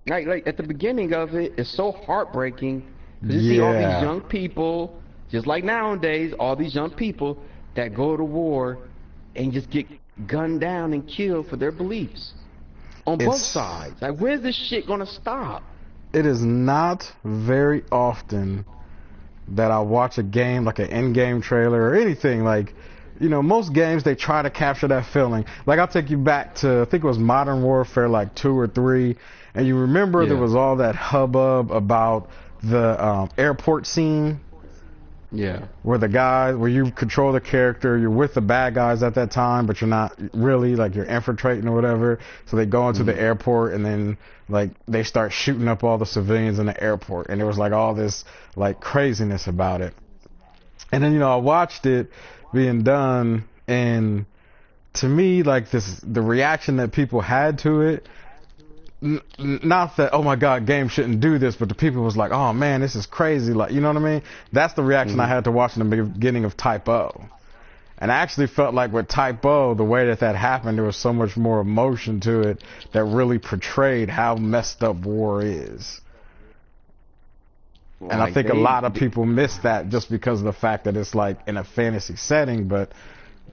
Like at the beginning of it, it's so heartbreaking. You see all these young people, just like nowadays, all these young people that go to war and just get gunned down and killed for their beliefs. On both sides. Like, where's this shit gonna stop? It is not very often that I watch a game, like an in-game trailer or anything. Like, you know, most games, they try to capture that feeling. Like, I'll take you back to, I think it was Modern Warfare, like 2 or 3, and you remember there was all that hubbub about the airport scene. Yeah. Where you control the character, you're with the bad guys at that time, but you're not really, like, you're infiltrating or whatever. So they go into the airport, and then, like, they start shooting up all the civilians in the airport. And there was, like, all this, like, craziness about it. And then, you know, I watched it being done, and to me, like, the reaction that people had to it, not that, oh my god, game shouldn't do this, but the people was like, oh man, this is crazy, like, you know what I mean? That's the reaction I had to watching the beginning of Type O. And I actually felt like with Type O, the way that happened, there was so much more emotion to it that really portrayed how messed up war is. And I think a lot of people miss that just because of the fact that it's like in a fantasy setting, but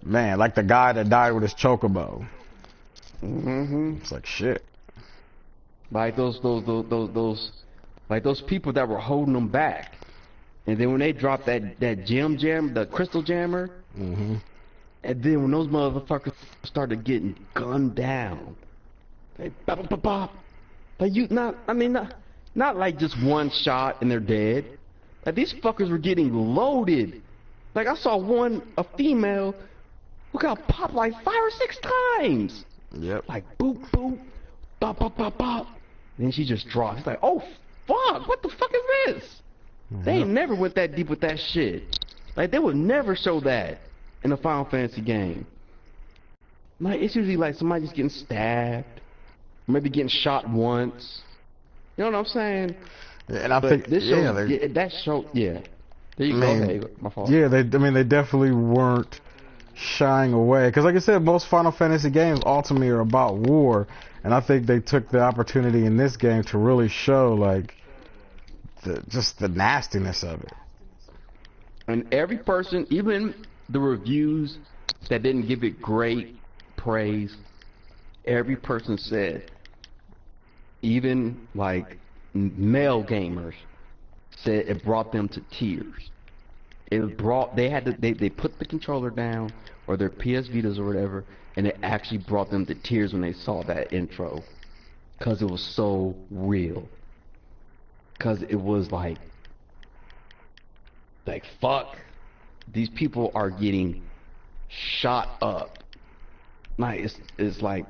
man, like the guy that died with his chocobo. It's like shit. Like those people that were holding them back, and then when they dropped that jam, the crystal jammer, and then when those motherfuckers started getting gunned down, they bop bop bop. Like not like just one shot and they're dead. Like these fuckers were getting loaded. Like I saw a female who got popped like 5 or 6 times. Yep. Like boop boop, bop bop bop bop. Then she just dropped. It's like, oh fuck, what the fuck is this? They ain't never went that deep with that shit. Like they would never show that in a Final Fantasy game. Like it's usually like somebody just getting stabbed, maybe getting shot once. You know what I'm saying? And I think this show, that show, There you go. Okay, my fault. Yeah, they definitely weren't shying away, because like I said, most Final Fantasy games ultimately are about war, and I think they took the opportunity in this game to really show like just the nastiness of it. And every person, even the reviews that didn't give it great praise, every person said, even like male gamers said it brought them to tears. They put the controller down or their PS Vitas or whatever, and it actually brought them to tears when they saw that intro, because it was so real. Because it was like fuck, these people are getting shot up. Like it's like,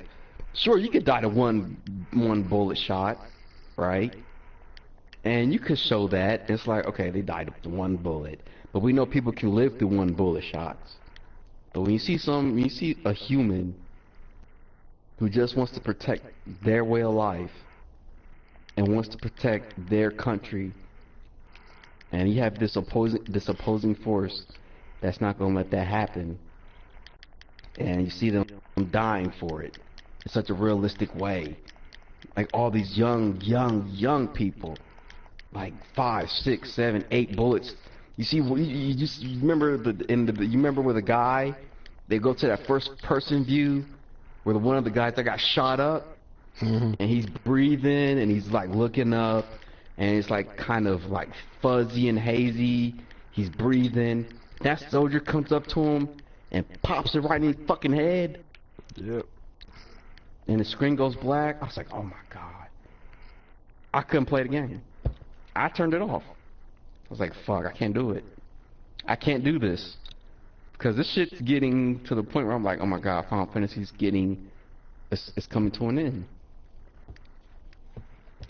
sure, you could die to one bullet shot, right? And you could show that. It's like, okay, they died to one bullet. But we know people can live through one bullet shots. But when you see a human who just wants to protect their way of life and wants to protect their country, and you have this opposing force that's not going to let that happen, and you see them dying for it in such a realistic way. Like all these young people, like 5, 6, 7, 8 bullets. You see, you remember you remember with a guy, they go to that first person view where one of the guys that got shot up, and he's breathing and he's like looking up, and it's like kind of like fuzzy and hazy. He's breathing. That soldier comes up to him and pops it right in his fucking head. Yep. And the screen goes black. I was like, oh my god. I couldn't play the game. I turned it off. I was like, fuck, I can't do it. I can't do this. Because this shit's getting to the point where I'm like, oh my god, Final Fantasy's getting, it's coming to an end.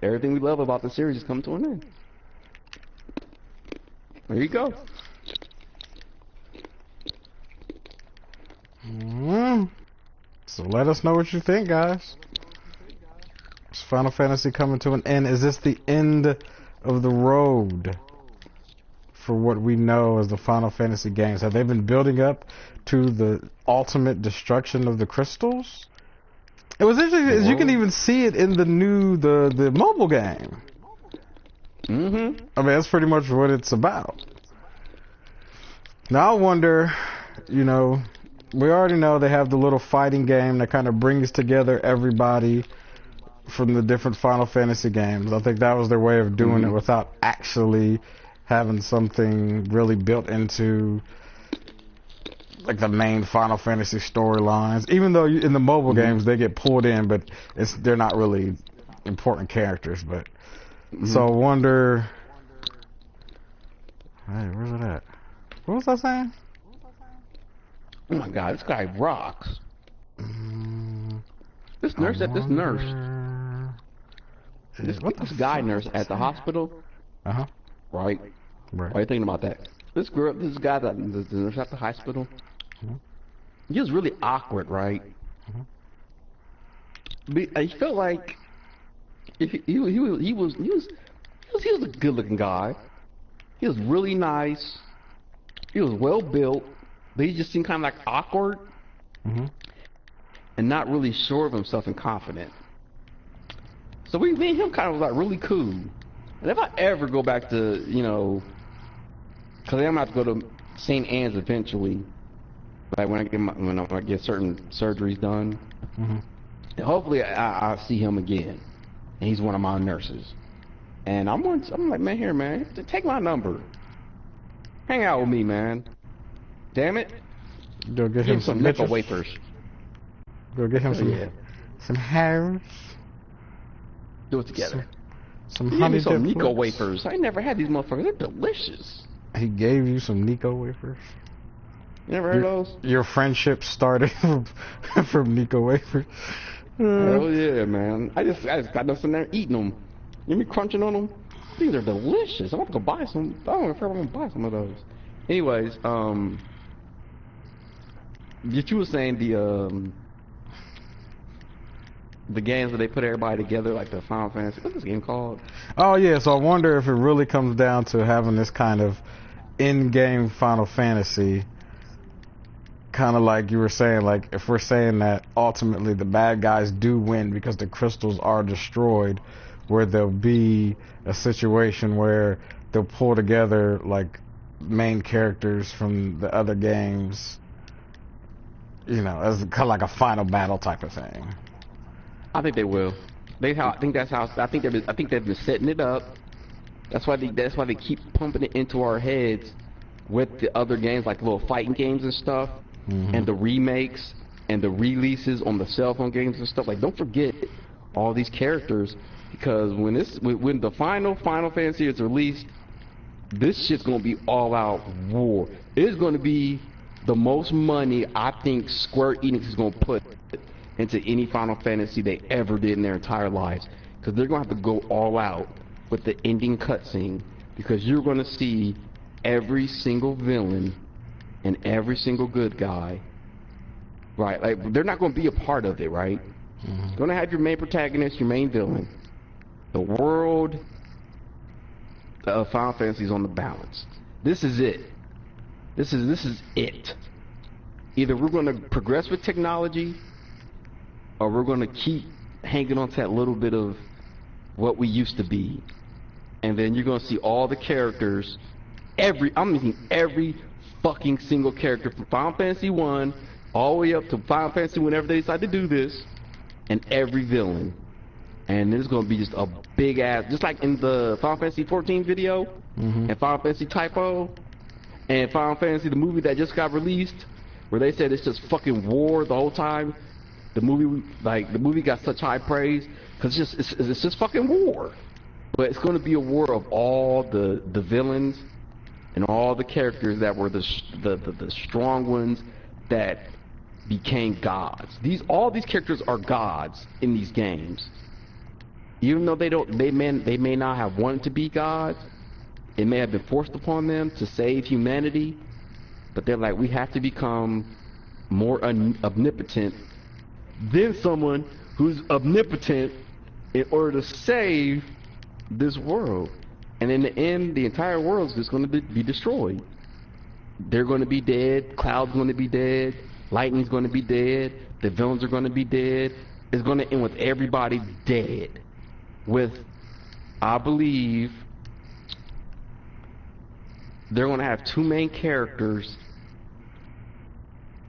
Everything we love about the series is coming to an end. There you go. So let us know what you think, guys. Is Final Fantasy coming to an end? Is this the end of the road for what we know as the Final Fantasy games? Have they been building up to the ultimate destruction of the crystals? It was interesting, as you can even see it in the mobile game. I mean, that's pretty much what it's about. Now I wonder, you know, we already know they have the little fighting game that kind of brings together everybody from the different Final Fantasy games. I think that was their way of doing it without actually having something really built into like the main Final Fantasy storylines. Even though in the mobile games they get pulled in, but they're not really important characters. But so I wonder. Hey, where's it at? What was I saying? Oh my god, this guy rocks. This nurse at this nurse. This guy nurse at the hospital. Right? Why are you thinking about that? This guy, the nurse at the hospital, he was really awkward, right? I felt like he was a good-looking guy. He was really nice. He was well built, but he just seemed kind of like awkward and not really sure of himself and confident. So me and him kind of was like really cool. And if I ever go back to, you know, because I'm gonna have to go to St. Anne's eventually, like when I get certain surgeries done, and hopefully I'll see him again. And he's one of my nurses. And I'm like, man, here, man, take my number. Hang out with me, man. Damn it. Go get him some nickel wafers. Go get him some hairs. Do it together. Some honey dip Nico wafers. I never had these motherfuckers. They're delicious. He gave you some Nico wafers. You never heard of those? Your friendship started from Nico wafers. Hell yeah, man. I just got us in there eating them. You me crunching on them? These are delicious. I want to go buy some. I don't know if I'm gonna buy some of those. Anyways, you were saying the games that they put everybody together, like the Final Fantasy. What's this game called? Oh yeah, so I wonder if it really comes down to having this kind of in-game Final Fantasy, kind of like you were saying, like if we're saying that ultimately the bad guys do win because the crystals are destroyed, where there'll be a situation where they'll pull together like main characters from the other games, you know, as kind of like a final battle type of thing. I think they will. I think they've been setting it up. That's why they keep pumping it into our heads with the other games, like little fighting games and stuff, and the remakes and the releases on the cell phone games and stuff. Like, don't forget all these characters, because when the Final Fantasy is released, this shit's gonna be all out war. It's gonna be the most money I think Square Enix is gonna put into any Final Fantasy they ever did in their entire lives, because they're gonna have to go all out with the ending cutscene, because you're gonna see every single villain and every single good guy, right? Like, they're not gonna be a part of it, right? You're gonna have your main protagonist, your main villain. The world of Final Fantasy is on the balance. This is it. This is it. Either we're going to progress with technology, or we're going to keep hanging on to that little bit of what we used to be. And then you're going to see all the characters, every fucking single character from Final Fantasy 1 all the way up to Final Fantasy whenever they decide to do this, and every villain. And it's going to be just a big ass, just like in the Final Fantasy 14 video, and Final Fantasy Typo, and Final Fantasy the movie that just got released, where they said it's just fucking war the whole time. The movie got such high praise because it's just fucking war. But it's going to be a war of all the villains and all the characters that were the strong ones that became gods. All these characters are gods in these games. Even though they may not have wanted to be gods, it may have been forced upon them to save humanity, but they're like, we have to become more omnipotent than someone who's omnipotent in order to save this world. And in the end, the entire world is just going to be destroyed. They're going to be dead. Cloud's going to be dead. Lightning's going to be dead. The villains are going to be dead. It's going to end with everybody dead. With, I believe, they're going to have two main characters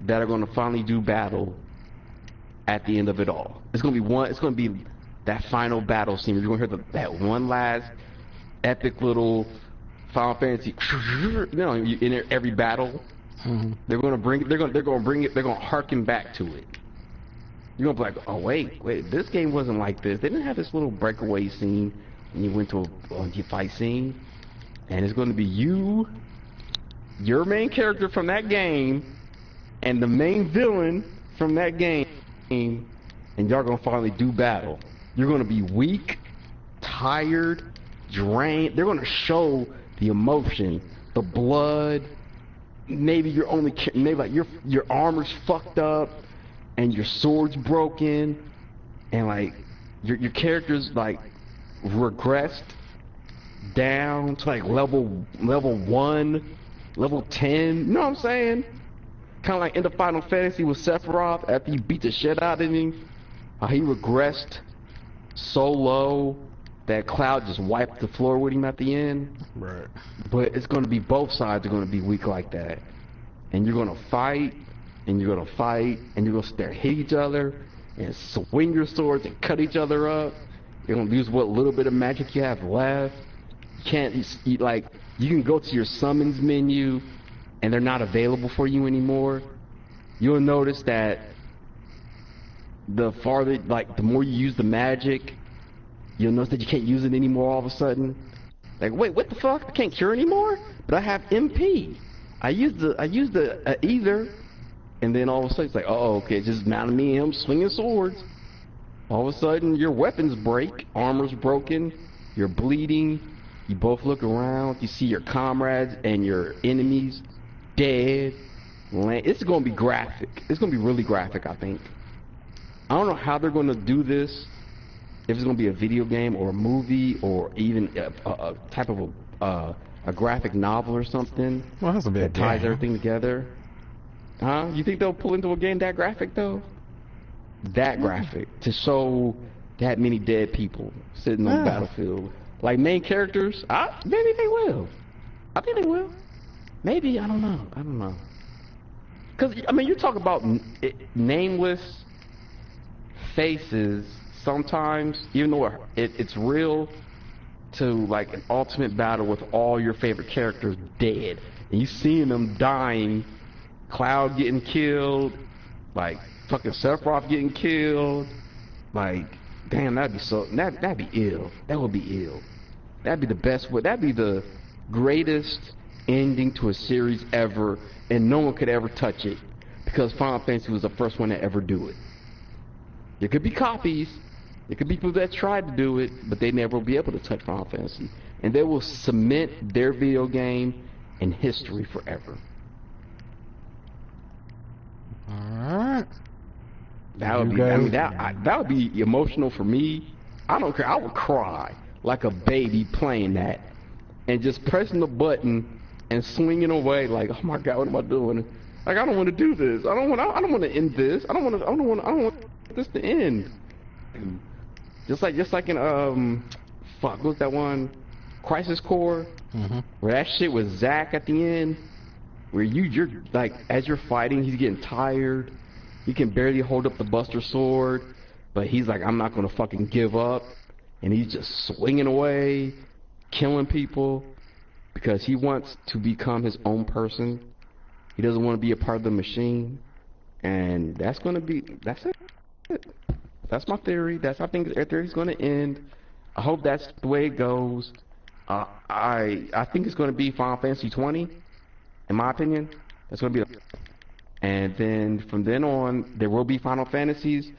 that are going to finally do battle at the end of it all. It's going to be that final battle scene. You're going to hear that one last epic little Final Fantasy, in every battle. They're going to harken back to it. You're going to be like, oh wait, this game wasn't like this. They didn't have this little breakaway scene when you went to a fight scene. And it's going to be your main character from that game, and the main villain from that game, and y'all going to finally do battle. You're going to be weak, tired, drained. They're going to show the emotion, the blood. Maybe your armor's fucked up, and your sword's broken, and like your character's like regressed down to like level 1, level 10. You know what I'm saying? Kind of like in the Final Fantasy with Sephiroth after you beat the shit out of him. He regressed so low that Cloud just wiped the floor with him at the end. Right. But it's going to be both sides are going to be weak like that. And you're going to fight, and you're going to fight, and you're going to sit there hit each other, and swing your swords and cut each other up. You're going to use what little bit of magic you have left. You can't, you can go to your summons menu, and they're not available for you anymore. You'll notice that the more you use the magic, you'll notice that you can't use it anymore all of a sudden. Like, wait, what the fuck? I can't cure anymore? But I have MP. I used the ether, and then all of a sudden it's like, oh, okay, it's just mounting me and him swinging swords. All of a sudden your weapons break, armor's broken, you're bleeding, you both look around, you see your comrades and your enemies dead. It's going to be graphic. It's going to be really graphic, I think. I don't know how they're going to do this. If it's going to be a video game or a movie or even a type of a graphic novel or something that ties everything together. Huh? You think they'll pull into a game that graphic though? That graphic to show that many dead people sitting on the battlefield, like main characters? Maybe they will. I think they will. Maybe, I don't know. Because I mean, you talk about nameless faces. Sometimes, even though it's real, to like an ultimate battle with all your favorite characters dead, and you seeing them dying, Cloud getting killed, like fucking Sephiroth getting killed, like damn, that'd be ill. That would be ill. That'd be the best way. That'd be the greatest ending to a series ever, and no one could ever touch it because Final Fantasy was the first one to ever do it. There could be copies. There could be people that tried to do it, but they never will be able to touch Final Fantasy. And they will cement their video game in history forever. Alright. That would be emotional for me. I don't care. I would cry like a baby playing that and just pressing the button and swinging away like, oh my God, what am I doing? Like, I don't want to do this. I don't want to end this. I don't want this to end. Just like in fuck, what's that one? Crisis Core, where that shit was Zack at the end, where you're like, as you're fighting, he's getting tired. He can barely hold up the Buster Sword, but he's like, I'm not gonna fucking give up, and he's just swinging away, killing people, because he wants to become his own person. He doesn't want to be a part of the machine, and that's it. That's my theory. That's how I think their theory's gonna end. I hope that's the way it goes. I think it's gonna be Final Fantasy 20, in my opinion. That's gonna be, and then from then on there will be Final Fantasies,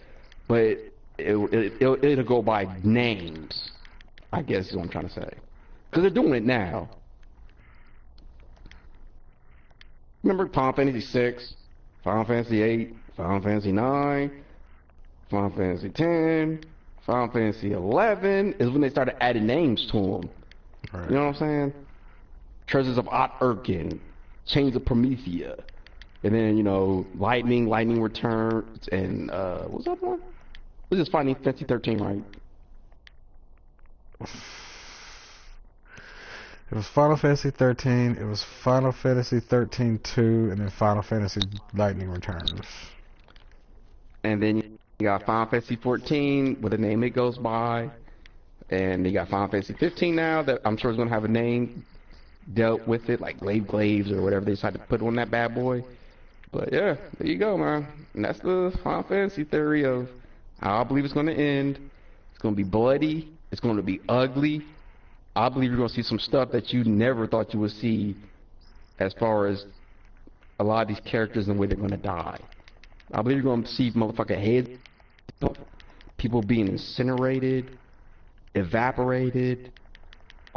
but it'll go by names, I guess is what I'm trying to say, because they're doing it now. Remember Final Fantasy 6, Final Fantasy 8, Final Fantasy 9, Final Fantasy 10, Final Fantasy 11 is when they started adding names to them. Right. You know what I'm saying? Treasures of Ot Urkin, Chains of Promethea, and then, you know, Lightning Returns, and what was that one? It was just Final Fantasy 13, right? It was Final Fantasy 13, it was Final Fantasy 13-2, and then Final Fantasy Lightning Returns. And then you got Final Fantasy 14 with a name it goes by, and you got Final Fantasy 15 now that I'm sure is going to have a name dealt with it, like Glaives or whatever they decided to put on that bad boy. But yeah, there you go, man. And that's the Final Fantasy theory of how I believe it's going to end. It's going to be bloody. It's going to be ugly. I believe you're going to see some stuff that you never thought you would see, as far as a lot of these characters and the way they're going to die. I believe you're going to see motherfucking heads, people being incinerated, evaporated,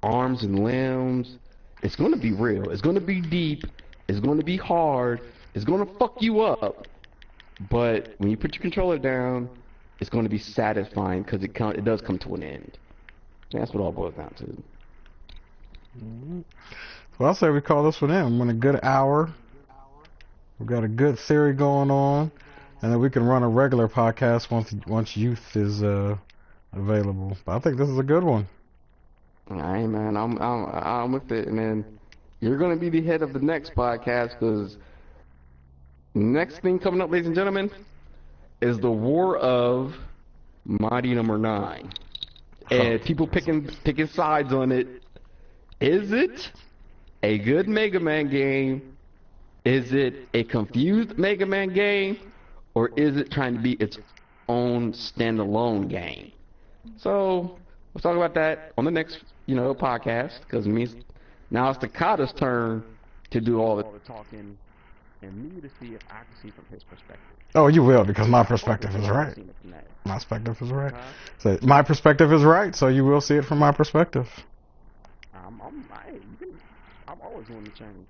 arms and limbs. It's going to be real. It's going to be deep. It's going to be hard. It's going to fuck you up. But when you put your controller down, it's going to be satisfying, because it does come to an end. That's what it all boils down to. Well, I'll say we call this one in. We're in a good hour. We've got a good theory going on, and then we can run a regular podcast once youth is available. But I think this is a good one. All right, man. I'm with it, and then you're going to be the head of the next podcast, because next thing coming up, ladies and gentlemen, is the War of Mighty Number 9. And people picking sides on it. Is it a good Mega Man game? Is it a confused Mega Man game? Or is it trying to be its own standalone game? So we'll talk about that on the next, podcast, because it means now it's Staccata's turn to do all the talking, and me to see if I can see from his perspective. Oh, you will, because my perspective is right. My perspective is right. So my perspective is right, so you will see it from my perspective. I'm always willing to change.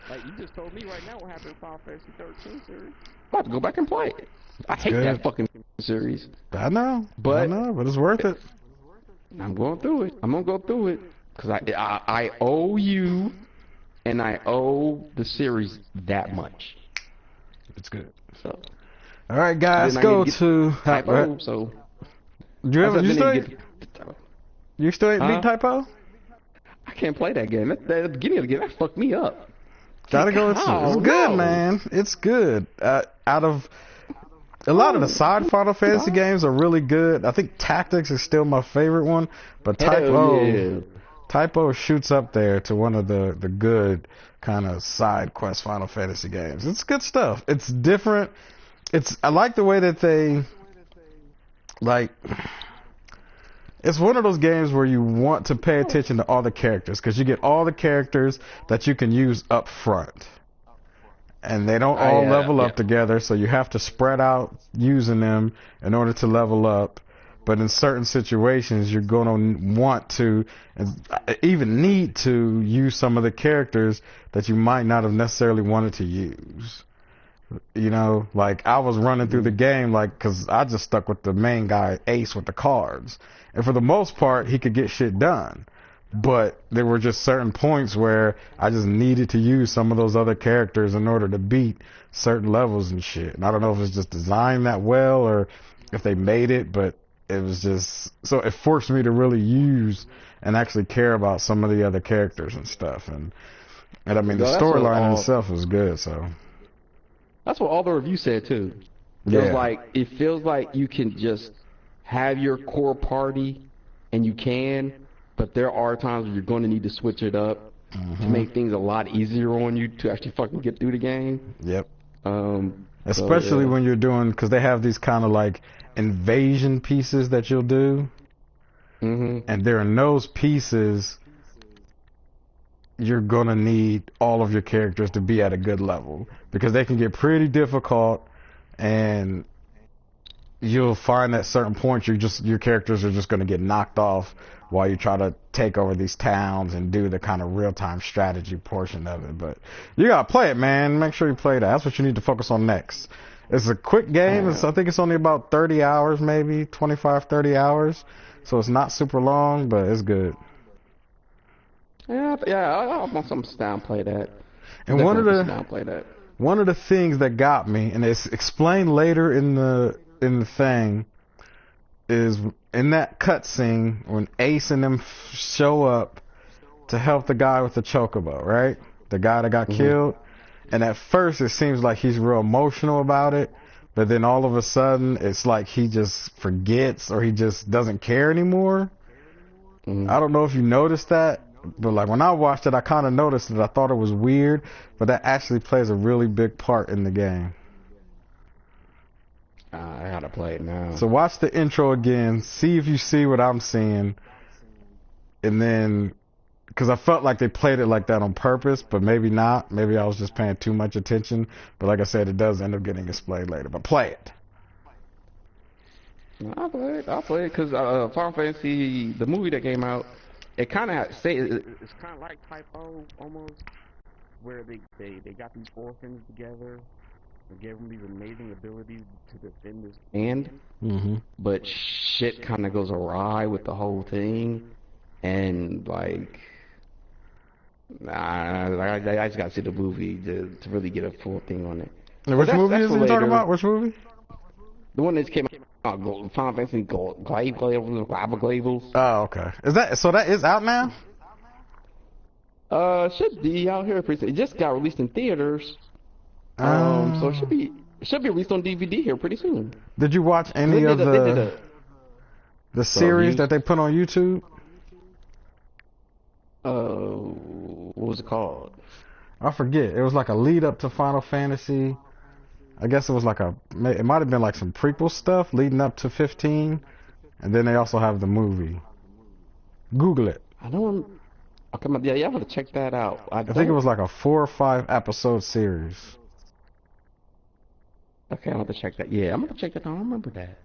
Like you just told me right now what happened in Final Fantasy 13 series. I'm about to go back and play it. I hate that fucking series. I know, but it's worth it. I'm going through it. I'm gonna go through it because I owe you, and I owe the series that much. It's good. So. All right, guys, go to Typo. So you still ain't beat Typo? I can't play that game. The beginning of the game that fucked me up. Gotta go. It's good, man. It's good. Out of a lot of the side Final Fantasy games are really good. I think Tactics is still my favorite one, but Typo shoots up there to one of the good kind of side quest Final Fantasy games. It's good stuff. It's different. I like the way that they, it's one of those games where you want to pay attention to all the characters, because you get all the characters that you can use up front. And they don't all level up together, so you have to spread out using them in order to level up. But in certain situations, you're going to want to, and even need to, use some of the characters that you might not have necessarily wanted to use. Like I was running through the game, because I just stuck with the main guy, Ace, with the cards. And for the most part, he could get shit done. but there were just certain points where I just needed to use some of those other characters in order to beat certain levels and shit. And I don't know if it's just designed that well or if they made it, but it was just, so it forced me to really use and actually care about some of the other characters and stuff. And I mean, the storyline in itself was good, so. That's what all the reviews said too. It feels like you can just have your core party, and you can, but there are times where you're going to need to switch it up to make things a lot easier on you to actually fucking get through the game. Yep. Especially when you're doing, because they have these kind of like invasion pieces that you'll do, and during those pieces, you're gonna need all of your characters to be at a good level because they can get pretty difficult, and you'll find at certain points your characters are just gonna get knocked off while you try to take over these towns and do the kind of real-time strategy portion of it. But you gotta play it, man. Make sure you play that. That's what you need to focus on next. It's a quick game. I think it's only about 30 hours, maybe 25, 30 hours. So it's not super long, but it's good. Yeah, I want some down play that. And one of the things that got me, and it's explained later in the thing, is in that cutscene when Ace and them show up to help the guy with the chocobo, right? The guy that got killed. And at first it seems like he's real emotional about it, but then all of a sudden it's like he just forgets or he just doesn't care anymore. I don't know if you noticed that, but like when I watched it, I kind of noticed it. I thought it was weird, but that actually plays a really big part in the game. I gotta play it now. So watch the intro again, see if you see what I'm seeing, and then, because I felt like they played it like that on purpose, but maybe not. Maybe I was just paying too much attention. But like I said, it does end up getting explained later. But play it. I'll play it because Final Fantasy, the movie that came out, it kind of it's kind of like Typo almost, where they got these orphans together and gave them these amazing abilities to defend this land. But shit kind of goes awry with the whole thing, and like, I just gotta see the movie to really get a full thing on it. Which movie is it you talking about? Which movie? The one that came out, Final Fantasy Glabels. Oh, okay. That is out now? Should be out here pretty soon. It just got released in theaters. So it should be released on DVD here pretty soon. Did you watch any of the series that they put on YouTube? What was it called? I forget. It was like a lead up to Final Fantasy. I guess it was like it might have been like some prequel stuff leading up to 15, and then they also have the movie. Google it. I don't. Okay, yeah, I'm gonna check that out. I think it was like a 4 or 5 episode series. Okay, I'm gonna check that. Yeah, I'm gonna check that out. I don't remember that.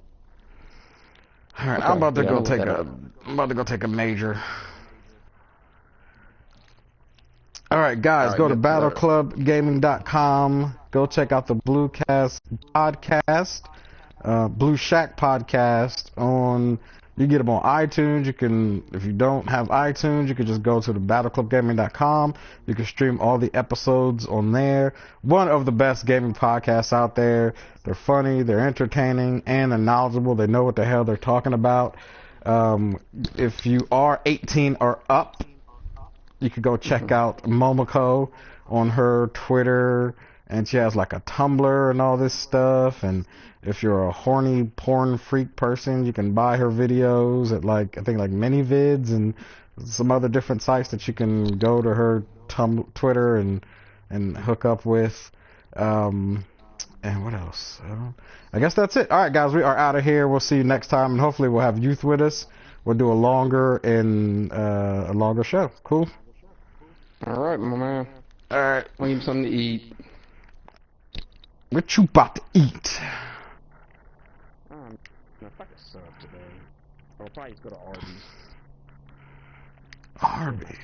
All right, okay. I'm about to go take a major. All right, guys, go to battleclubgaming.com. Go check out the Bluecast podcast, Blue Shack podcast on. You get them on iTunes. You can, if you don't have iTunes, you can just go to the battleclubgaming.com. You can stream all the episodes on there. One of the best gaming podcasts out there. They're funny, they're entertaining, and they're knowledgeable. They know what the hell they're talking about. If you are 18 or up, you could go check out Momoko on her Twitter, and she has like a Tumblr and all this stuff. And if you're a horny porn freak person, you can buy her videos at I think ManyVids and some other different sites that you can go to her Twitter and hook up with. And what else? I guess that's it. All right, guys, we are out of here. We'll see you next time, and hopefully we'll have youth with us. We'll do a longer show. Cool. All right, my man. All right. I'll give him something to eat. What you about to eat? If I could sub today, I'll probably just go to Arby's. Arby's.